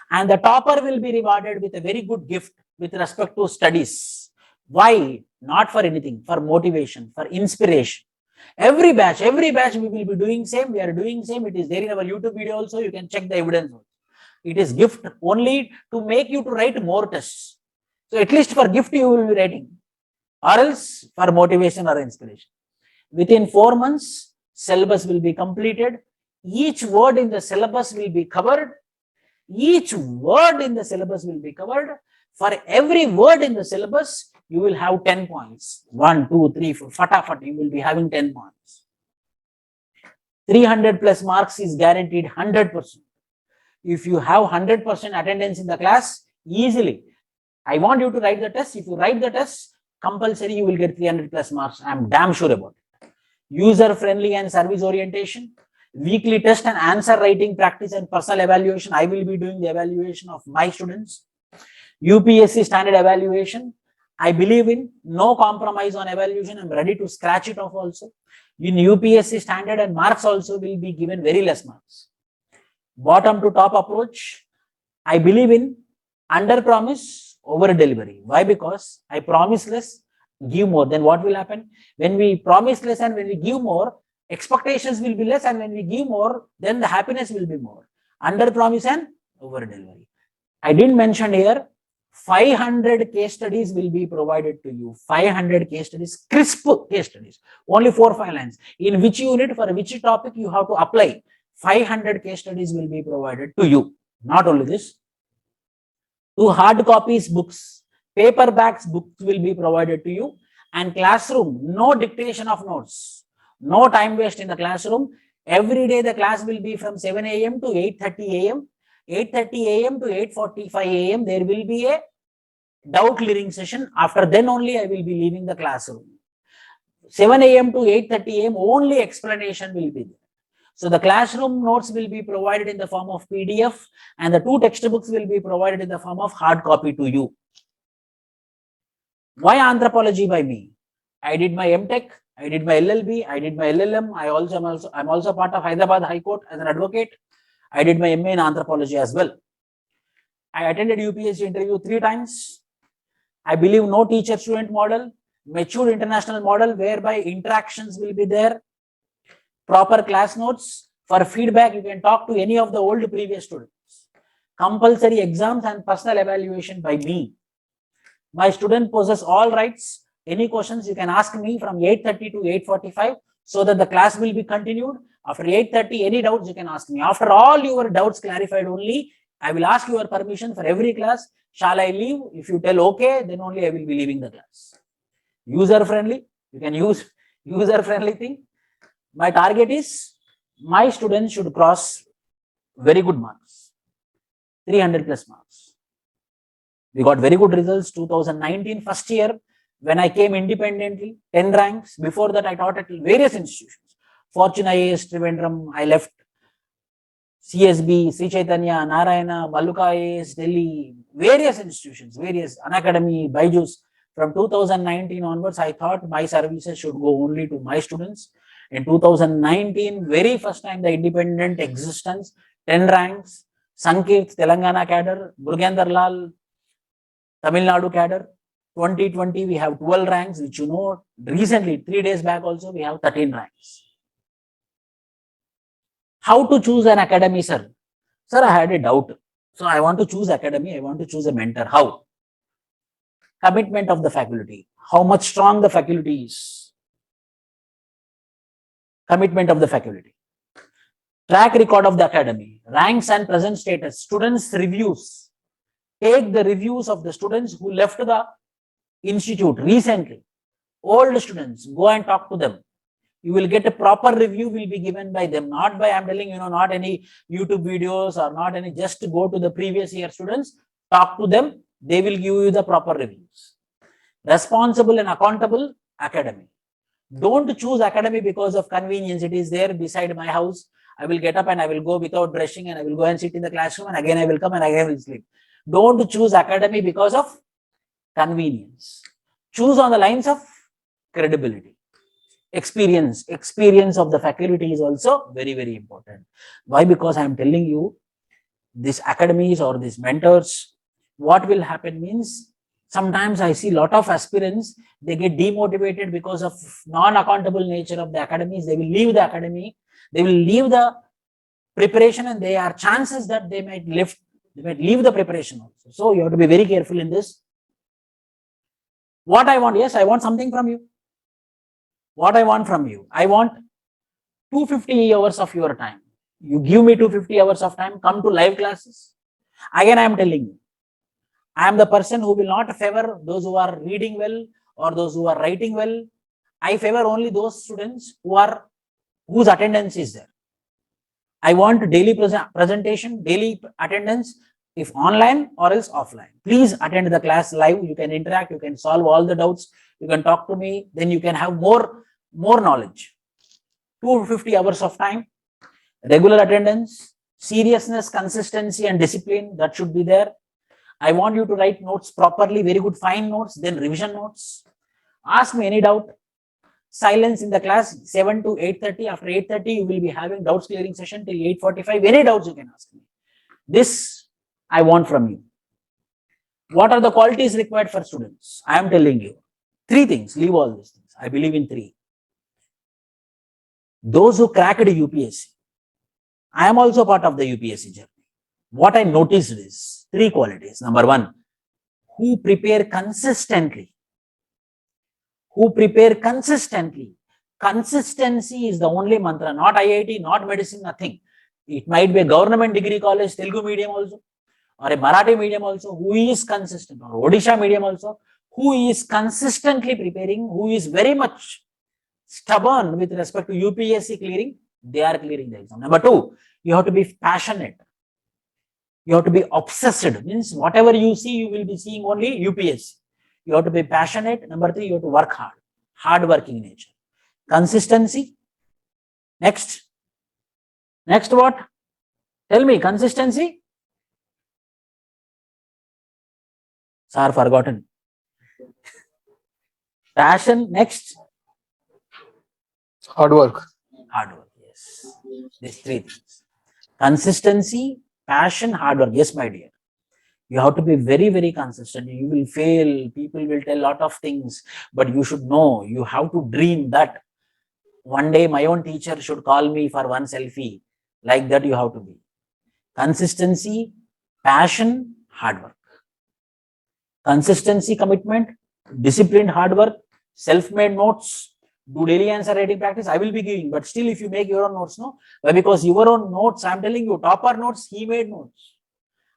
and the topper will be rewarded with a very good gift with respect to studies. Why? Not for anything, for motivation, for inspiration. Every batch we will be doing same. We are doing same. It is there in our YouTube video also. You can check the evidence. It is gift only to make you to write more tests. So at least for gift you will be writing, or else for motivation or inspiration. Within 4 months, syllabus will be completed. Each word in the syllabus will be covered. For every word in the syllabus, you will have 10 points. 1, 2, 3, 4, fatafat, you will be having 10 points. 300 plus marks is guaranteed 100%. If you have 100% attendance in the class, easily. I want you to write the test. If you write the test, compulsory you will get 300 plus marks. I am damn sure about it. User friendly and service orientation. Weekly test and answer writing practice and personal evaluation. I will be doing the evaluation of my students. UPSC standard evaluation. I believe in no compromise on evaluation. I'm ready to scratch it off also. In UPSC standard and marks also will be given very less marks. Bottom to top approach. I believe in under promise, over delivery. Why? Because I promise less, give more. Then what will happen? When we promise less and when we give more, expectations will be less, and when we give more, then the happiness will be more. Under promise and over delivery. I didn't mention here, 500 case studies will be provided to you. 500 case studies, crisp case studies. Only 4-5 lines. In which unit, for which topic you have to apply. 500 case studies will be provided to you. Not only this, 2 hard copies books, paperbacks books will be provided to you, and classroom, no dictation of notes, no time waste in the classroom. Every day the class will be from 7 a.m. to 8:30 a.m. 8:30 a.m. to 8:45 a.m. there will be a doubt clearing session. After then only I will be leaving the classroom. 7 a.m. to 8:30 a.m. only explanation will be there. So the classroom notes will be provided in the form of PDF, and the 2 textbooks will be provided in the form of hard copy to you. Why anthropology by me? I did my MTech, I did my LLB, I did my LLM. I'm also part of Hyderabad High Court as an advocate. I did my MA in anthropology as well. I attended UPSC interview 3 times. I believe no teacher-student model, mature international model whereby interactions will be there. Proper class notes. For feedback, you can talk to any of the old previous students. Compulsory exams and personal evaluation by me. My student possess all rights. Any questions you can ask me from 8:30 to 8:45 so that the class will be continued. After 8:30, any doubts you can ask me. After all your doubts clarified only, I will ask your permission for every class. Shall I leave? If you tell okay, then only I will be leaving the class. User friendly. You can use user friendly thing. My target is my students should cross very good marks, 300 plus marks. We got very good results. 2019 first year when I came independently, 10 ranks. Before that I taught at various institutions. Fortune IAS, Trivandrum, I left. CSB, Sri Chaitanya, Narayana, Maluka IAS, Delhi, various institutions, various Unacademy, Byju's. From 2019 onwards, I thought my services should go only to my students. In 2019, very first time the independent existence, 10 ranks, Sankeet, Telangana cadre, Burgender Lal, Tamil Nadu cadre. 2020, we have 12 ranks, which you know, recently, 3 days back also, we have 13 ranks. How to choose an academy, sir? Sir, I had a doubt. So I want to choose academy, I want to choose a mentor. How? Commitment of the faculty. How much strong the faculty is. Commitment of the faculty. Track record of the academy. Ranks and present status. Students' reviews. Take the reviews of the students who left the institute recently. Old students, go and talk to them. You will get a proper review will be given by them, not by, I'm telling you know, not any YouTube videos or not any, just to go to the previous year students, talk to them, they will give you the proper reviews. Responsible and accountable academy. Don't choose academy because of convenience. It is there beside my house. I will get up and I will go without brushing and I will go and sit in the classroom and again I will come and again I will sleep. Don't choose academy because of convenience. Choose on the lines of credibility. Experience of the faculty is also very, very important. Why? Because I am telling you, these academies or these mentors, what will happen means, sometimes I see a lot of aspirants, they get demotivated because of non-accountable nature of the academies. They will leave the academy, they will leave the preparation, and there are chances that they might leave the preparation also. So you have to be very careful in this. What I want, yes, I want something from you. What I want from you, I want 250 hours of your time. You give me 250 hours of time, come to live classes. Again, I am telling you, I am the person who will not favor those who are reading well or those who are writing well. I favor only those students whose attendance is there. I want daily presentation, daily attendance, if online or else offline. Please attend the class live. You can interact, you can solve all the doubts, you can talk to me, then you can have more knowledge. 250 hours of time, regular attendance, seriousness, consistency and discipline, that should be there. I want you to write notes properly, very good fine notes, then revision notes. Ask me any doubt. Silence in the class 7 to 8:30. After 8:30, you will be having doubts clearing session till 8:45. Any doubts you can ask me. This I want from you. What are the qualities required for students? I am telling you 3 things. Leave all these things. I believe in 3. Those who cracked UPSC. I am also part of the UPSC journey. What I noticed is 3 qualities. Number 1, who prepare consistently. Who prepare consistently. Consistency is the only mantra, not IIT, not medicine, nothing. It might be a government degree college, Telugu medium also, or a Marathi medium also, who is consistent, or Odisha medium also, who is consistently preparing, who is very much stubborn with respect to UPSC clearing, they are clearing the exam. Number 2, you have to be passionate. You have to be obsessed, means whatever you see, you will be seeing only UPSC. You have to be passionate. Number 3, you have to work hard, hard-working nature. Consistency. Next what? Tell me, consistency. Sir, forgotten. Passion. Next. Hard work. Hard work, yes. These 3 things. Consistency, passion, hard work. Yes, my dear. You have to be very, very consistent. You will fail. People will tell a lot of things, but you should know, you have to dream that one day my own teacher should call me for one selfie. Like that you have to be. Consistency, passion, hard work. Consistency, commitment, disciplined hard work, self-made notes, do daily answer writing practice. I will be giving, but still if you make your own notes, no? Why? Because your own notes, I am telling you, topper notes, he made notes.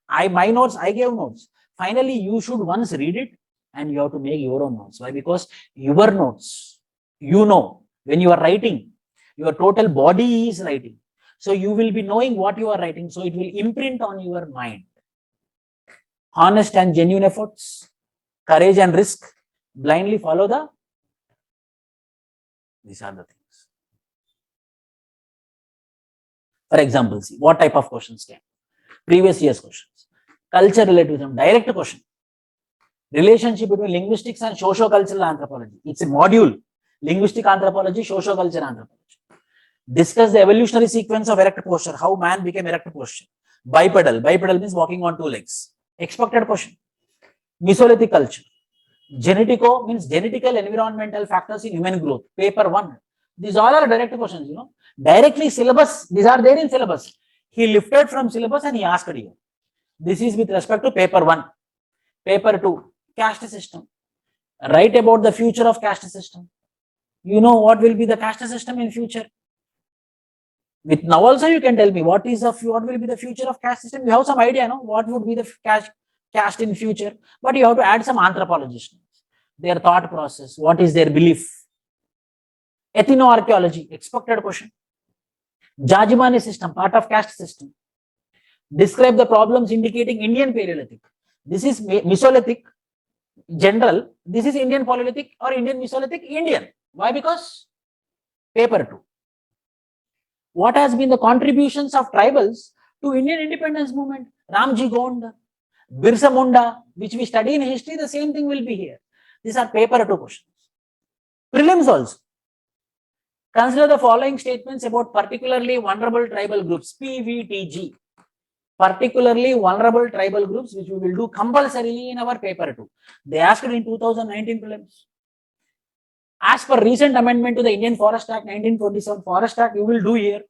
My notes, I gave notes. Finally, you should once read it and you have to make your own notes. Why? Because your notes, you know, when you are writing, your total body is writing. So you will be knowing what you are writing. So it will imprint on your mind. Honest and genuine efforts, courage and risk, blindly follow these are the things. For example, see what type of questions came. Previous year's questions. Culture relativism, direct question. Relationship between linguistics and socio-cultural anthropology. It's a module. Linguistic anthropology, socio-cultural anthropology. Discuss the evolutionary sequence of erect posture, how man became erect posture. Bipedal. Bipedal means walking on 2 legs. Expected question. Mesolithic culture. Genetico means genetical environmental factors in human growth. Paper 1. These all are direct questions, you know. Directly syllabus, these are there in syllabus. He lifted from syllabus and he asked you. This is with respect to paper 1. Paper 2, caste system. Write about the future of caste system. You know what will be the caste system in future. With now also you can tell me what will be the future of caste system. You have some idea, no? What would be the caste in future? But you have to add some anthropologists, their thought process, what is their belief. Ethno-archaeology, expected question. Jajimani system, part of caste system. Describe the problems indicating Indian Paleolithic. This is Mesolithic, general. This is Indian Paleolithic or Indian Mesolithic, Indian. Why? Because paper 2. What has been the contributions of tribals to Indian independence movement? Ramji Gond, Birsa Munda, which we study in history, the same thing will be here. These are paper 2 questions. Prelims also. Consider the following statements about particularly vulnerable tribal groups, PVTG. Particularly vulnerable tribal groups, which we will do compulsorily in our paper 2. They asked it in 2019 prelims. As per recent amendment to the Indian Forest Act 1927, Forest Act you will do here.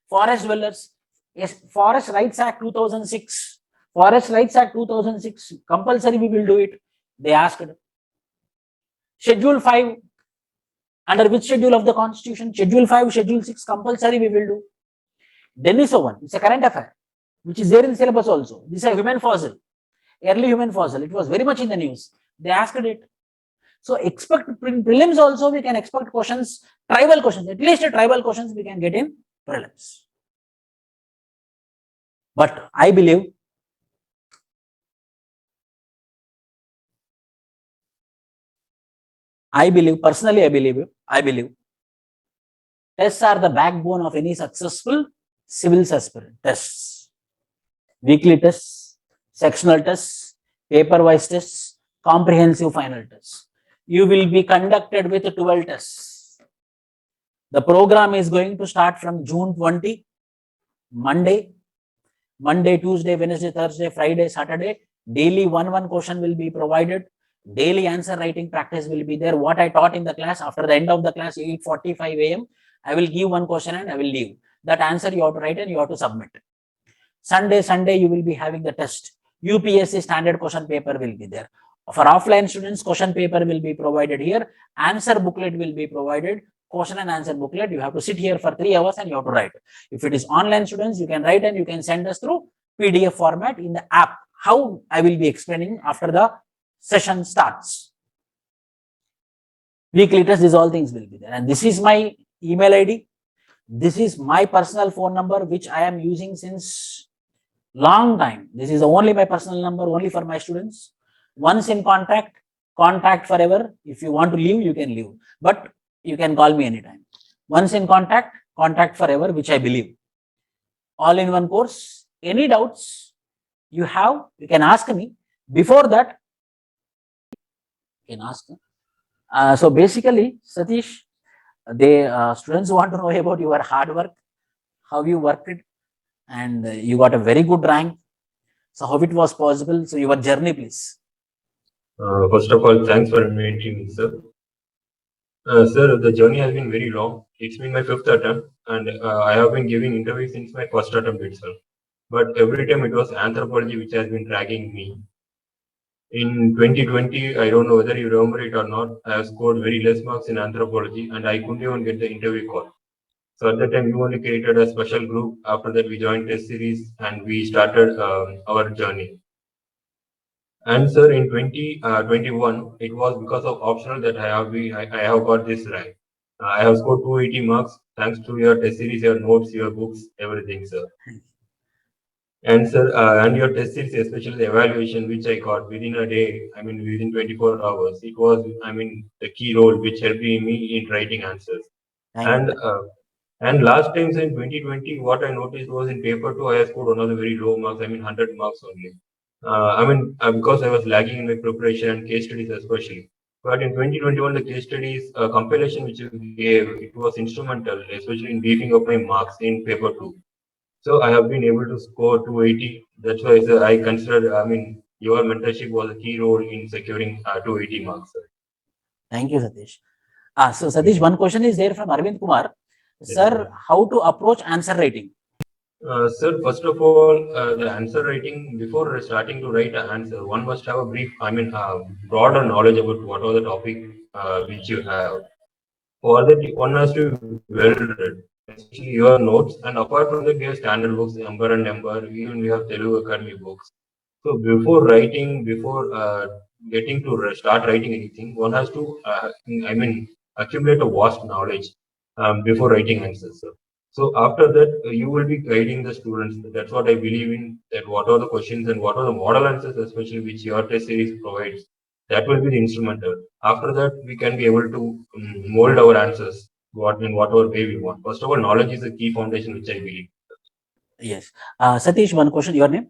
Forest dwellers, yes, Forest Rights Act 2006. Forest Rights Act 2006, compulsory we will do it. They asked. Schedule 5, under which schedule of the Constitution? Schedule 5, Schedule 6, compulsory we will do. Denisovan, it's a current affair, which is there in syllabus also. This is a human fossil. early human fossil. It was very much in the news. They asked it. So expect prelims also, we can expect questions, tribal questions, at least tribal questions we can get in prelims. But I believe personally, I believe tests are the backbone of any successful civil aspirant. Tests, weekly tests, sectional tests, paper-wise tests, comprehensive final tests. You will be conducted with 12 tests. The program is going to start from June 20, Monday, Tuesday, Wednesday, Thursday, Friday, Saturday. Daily one question will be provided. Daily answer writing practice will be there. What I taught in the class, after the end of the class, 8:45 a.m., I will give one question and I will leave. That answer you have to write and you have to submit. Sunday, you will be having the test. UPSC standard question paper will be there. For offline students, question paper will be provided here. Answer booklet will be provided. Question and answer booklet. You have to sit here for 3 hours and you have to write. If it is online students, you can write and you can send us through PDF format in the app. How I will be explaining after the session starts. Weekly test, these all things will be there. And this is my email ID. This is my personal phone number, which I am using since long time. This is only my personal number, only for my students. Once in contact forever. If you want to leave, you can leave. But you can call me anytime. Once in contact forever, which I believe. All in one course. Any doubts you have, you can ask me. Before that, you can ask. So basically, Satish, students want to know about your hard work, how you worked it, and you got a very good rank. So how it was possible? So your journey, please. First of all, thanks for inviting me, sir. Sir, the journey has been very long. It's been my 5th attempt, and I have been giving interviews since my first attempt itself. But every time it was anthropology which has been dragging me. In 2020, I don't know whether you remember it or not, I have scored very less marks in anthropology, and I couldn't even get the interview call. So at that time, we only created a special group. After that, we joined test series, and we started our journey. And sir, in 2021, it was because of optional that I have got this rank. I have scored 280 marks thanks to your test series, your notes, your books, everything, sir. And sir, and your test series, especially the evaluation which I got within a day, I mean within 24 hours, it was, I mean, the key role which helped me in writing answers. And last times in 2020, what I noticed was in paper 2, I scored one of the very low marks, I mean 100 marks only. Because I was lagging in my preparation and case studies especially. But in 2021, the case studies compilation which you gave, it was instrumental, especially in beefing up my marks in paper 2. So I have been able to score 280. That's why sir, I consider, I mean, your mentorship was a key role in securing 280 marks. Sir. Thank you, Satish. So Satish, one question is there from Arvind Kumar. Yes, sir, how to approach answer writing? Sir, first of all, the answer writing, before starting to write an answer, one must have a brief, broader knowledge about what are the topic which you have. For that, one has to be well read, especially your notes. And apart from that, we have standard books, Ember and Ember, even we have Telugu Academy books. So before writing, before getting to start writing anything, one has to, accumulate a vast knowledge before writing answers. So after that, you will be guiding the students. That's what I believe in. That what are the questions and what are the model answers, especially which your test series provides. That will be the instrumental. After that, we can be able to mold our answers in whatever way we want. First of all, knowledge is a key foundation, which I believe. Yes. Satish, one question. Your name?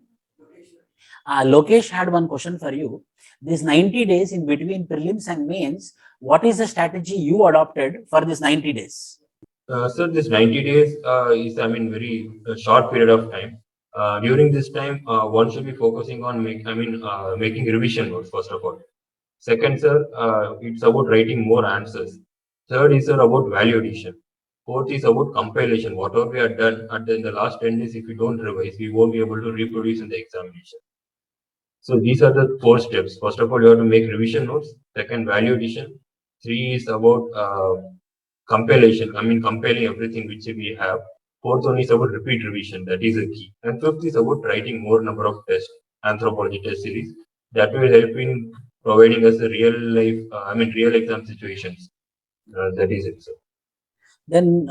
Lokesh had one question for you. This 90 days in between prelims and mains, what is the strategy you adopted for this 90 days? Sir, this 90 days is, very short period of time. During this time, one should be focusing on making revision notes, first of all. Second, sir, it's about writing more answers. Third is, sir, about value addition. Fourth is about compilation. Whatever we have done in the last 10 days, if we don't revise, we won't be able to reproduce in the examination. So these are the 4 steps. First of all, you have to make revision notes. Second, value addition. 3 is about compilation. Compiling everything which we have. Fourth one is about repeat revision. That is a key. And fifth is about writing more number of tests. anthropology test series. That will help in providing us a real life, real exam situations. That is it, sir. Then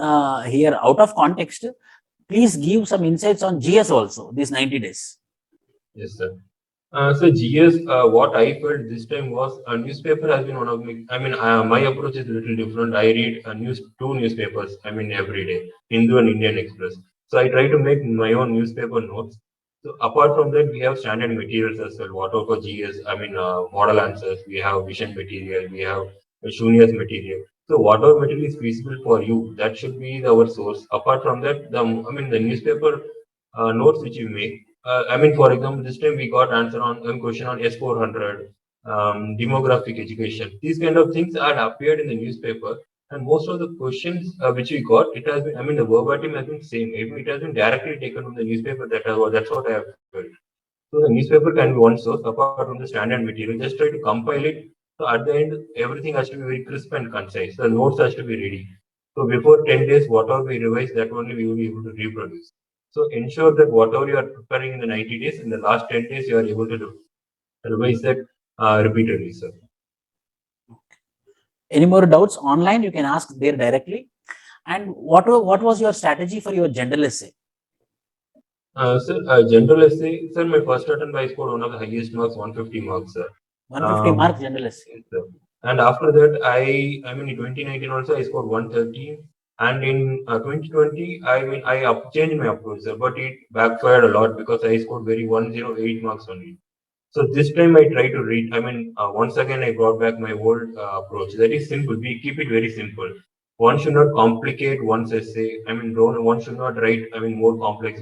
here, out of context, please give some insights on GS also, these 90 days. Yes, sir. So GS, what I felt this time was a newspaper has been one of my, my approach is a little different. I read two newspapers, every day, Hindu and Indian Express. So I try to make my own newspaper notes. So apart from that, we have standard materials as well. Whatever for GS, model answers, we have vision material, we have Shunya's material. So whatever material is feasible for you, that should be our source. Apart from that, the newspaper notes which you make. For example, this time we got answer on question on S400, demographic education. These kind of things had appeared in the newspaper, and most of the questions which we got, it has been, the verbatim has been same. It has been directly taken from the newspaper. That's what I have felt. So the newspaper can be one source apart from the standard material. Just try to compile it. So at the end, everything has to be very crisp and concise. The notes has to be ready. So before 10 days, whatever we revise, that only we will be able to reproduce. So ensure that whatever you are preparing in the 90 days, in the last 10 days, you are able to revise that repeatedly, sir. Any more doubts online, you can ask there directly. And what was your strategy for your general essay? Sir, general essay, sir, my first attempt I scored one of the highest marks, 150 marks, sir. 150 marks general essay. And after that, in 2019 also I scored 113. And in 2020, I changed my approach, sir, but it backfired a lot because I scored very 108 marks only. So this time I try to read. Once again I brought back my old approach. That is simple. We keep it very simple. One should not complicate one's essay. One should not write. More complex.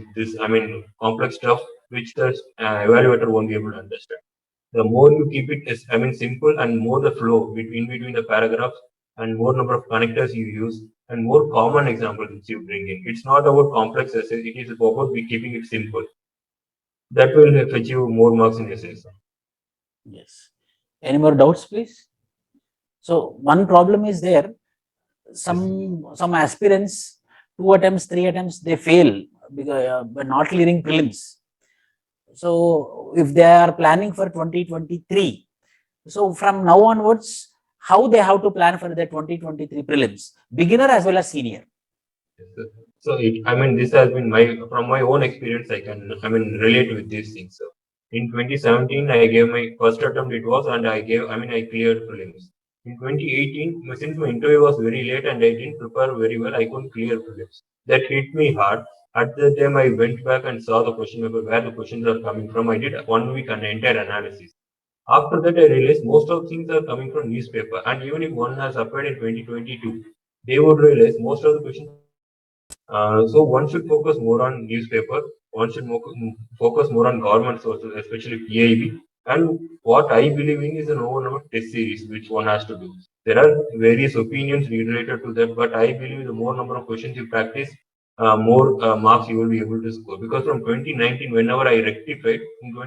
Complex stuff which the evaluator won't be able to understand. The more you keep it as simple, and more the flow between the paragraphs, and more number of connectors you use, and more common examples which you bring in. It's not about complex essay. It is about keeping it simple. That will fetch you more marks in essays. Yes. Any more doubts, please? So one problem is there. Some aspirants, 2 attempts, 3 attempts, they fail by not clearing prelims. So if they are planning for 2023, so from now onwards, how they have to plan for the 2023 prelims, beginner as well as senior? Yes, so this has been from my own experience. I can relate with these things. So in 2017, I gave my first attempt. It was, and I cleared prelims. In 2018, since my interview was very late and I didn't prepare very well, I couldn't clear prelims. That hit me hard. At the time, I went back and saw the question paper, where the questions are coming from. I did 1 week an entire analysis. After that, I realized most of things are coming from newspaper. And even if one has appeared in 2022, they would realize most of the questions. So one should focus more on newspaper. One should focus more on government sources, especially PIB. And what I believe in is an overall test series which one has to do. There are various opinions related to that, but I believe the more number of questions you practice, more marks you will be able to score. Because from 2019, whenever I rectified,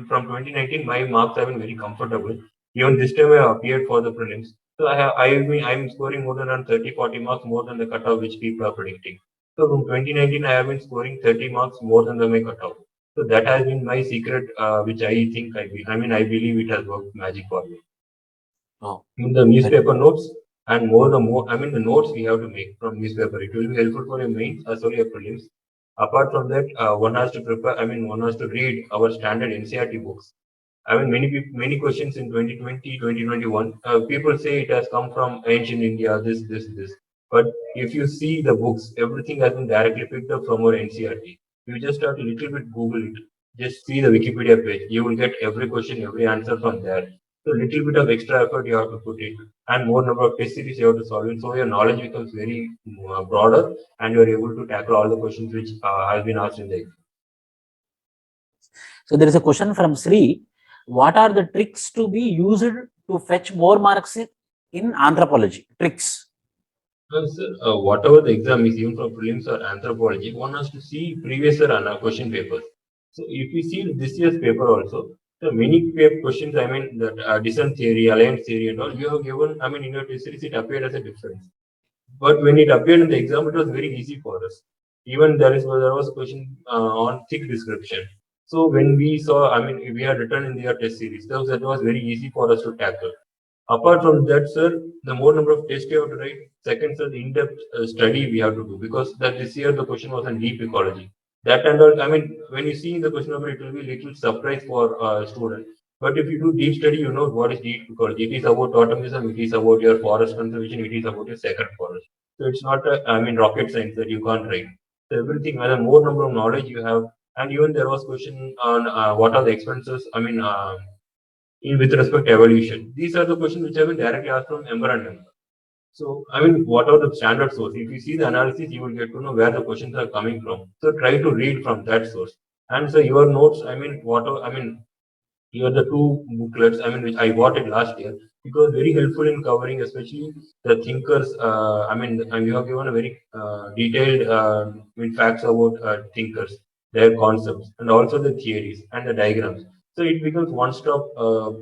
from 2019, my marks have been very comfortable. Even this time I appeared for the prelims. So I'm scoring more than around 30, 40 marks more than the cutoff which people are predicting. So from 2019, I have been scoring 30 marks more than my cutoff. So that has been my secret, which I think I believe it has worked magic for me. Oh, In the newspaper notes, and the notes we have to make from newspaper. It will be helpful for your mains as well as your prelims. Apart from that, one has to prepare. One has to read our standard NCERT books. Many questions in 2020, 2021, people say it has come from ancient India, this. But if you see the books, everything has been directly picked up from our NCERT. You just have to little bit Google it. Just see the Wikipedia page. You will get every question, every answer from there. So little bit of extra effort you have to put in, and more number of test series you have to solve it. So your knowledge becomes very broader, and you are able to tackle all the questions which have been asked in the exam. So there is a question from Sri. What are the tricks to be used to fetch more marks in anthropology? Tricks. Sir, whatever the exam is, even for prelims or anthropology, one has to see previous year question papers. So if you see this year's paper also, the many questions, that descent theory, alliance theory and all, you have given, in your test series, it appeared as a difference. But when it appeared in the exam, it was very easy for us. Even there was a question on thick description. So when we saw, I mean, we had written in their test series, that was very easy for us to tackle. Apart from that, sir, the more number of tests you have to write. Second, sir, the in-depth study we have to do, because that this year the question was on deep ecology. That and all, I mean, when you see the question paper, it will be little surprise for student. But if you do deep study, you know what is deep ecology. It is about totemism, it is about your forest conservation, it is about your sacred forest. So it's not, I mean, rocket science that you can't write. So everything, the more number of knowledge you have, and even there was question on what are the expenses. I mean, with respect to evolution, these are the questions which have been directly asked from memorandum. So, I mean, what are the standard source? If you see the analysis, you will get to know where the questions are coming from. So, try to read from that source. And so, your notes, I mean, I mean, here are the two booklets, I mean, which I bought it last year. It was very helpful in covering, especially the thinkers. I mean, and you have given a very detailed I mean, facts about thinkers, their concepts, and also the theories and the diagrams. So it becomes one-stop,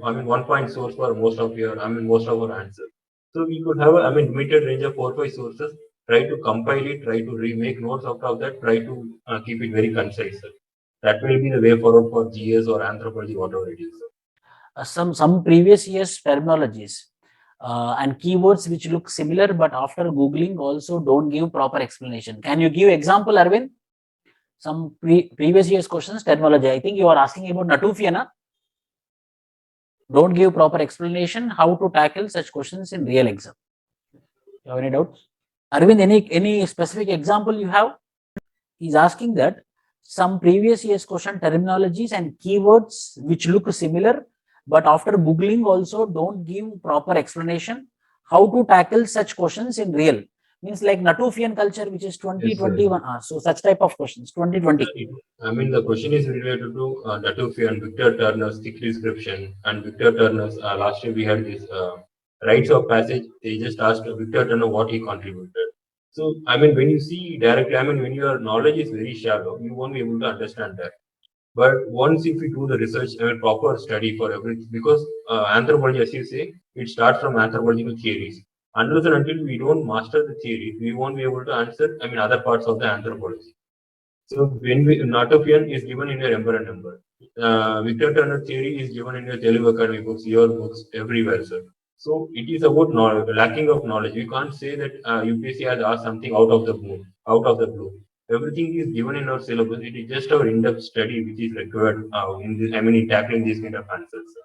I mean, one-point source for most of your, I mean, most of our answers. So we could have, I mean, limited range of 4 5 sources. Try to compile it, try to remake notes out of that, try to keep it very concise. That will be the way forward for GS or anthropology, whatever it is. Some previous years terminologies and keywords which look similar, but after googling also don't give proper explanation. Can you give example, Arvind? Some previous years questions terminology. I think you are asking about Natufiana. Don't give proper explanation how to tackle such questions in real exam. You have any doubts? Arvind, any specific example you have? He's asking that some previous years question terminologies and keywords which look similar, but after googling also don't give proper explanation how to tackle such questions in real. Means like Natufian culture, which is 2021. Yes, So such type of questions, 2020. I mean, the question is related to Natufi and Victor Turner's thick description. And Victor Turner's, last year we had this rites of passage. They just asked Victor Turner what he contributed. So, I mean, when you see directly, I mean, when your knowledge is very shallow, you won't be able to understand that. But once if we do the research, I mean, proper study for everything, because anthropology, as you say, it starts from anthropological theories. Unless and until we don't master the theory, we won't be able to answer, I mean, other parts of the anthropology. So when we Natopian is given in your emperor number. Victor Turner theory is given in your Telugu Academy books, your books, everywhere, sir. So it is about lacking of knowledge. We can't say that UPSC has asked something out of the blue, Everything is given in our syllabus. It is just our in-depth study which is required in this, I mean, in tackling these kind of answers. Sir.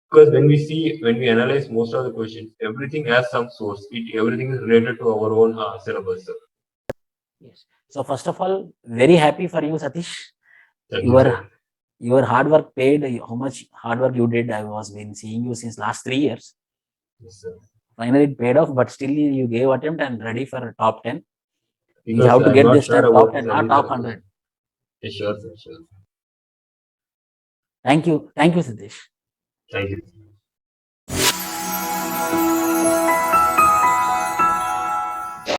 Because when we analyze most of the questions, everything has some source. Everything is related to our own syllabus. Sir. Yes. So first of all, very happy for you, Satish. Thank you, sir. Your hard work paid. How much hard work you did, I was been seeing you since last 3 years. Yes, sir. Finally, it paid off, but still you gave attempt and ready for top 10. Because You have to I'm get not this sure time top about 10, this not top 100. Yes, sure, sir, sure. Thank you, Satish. Thank you.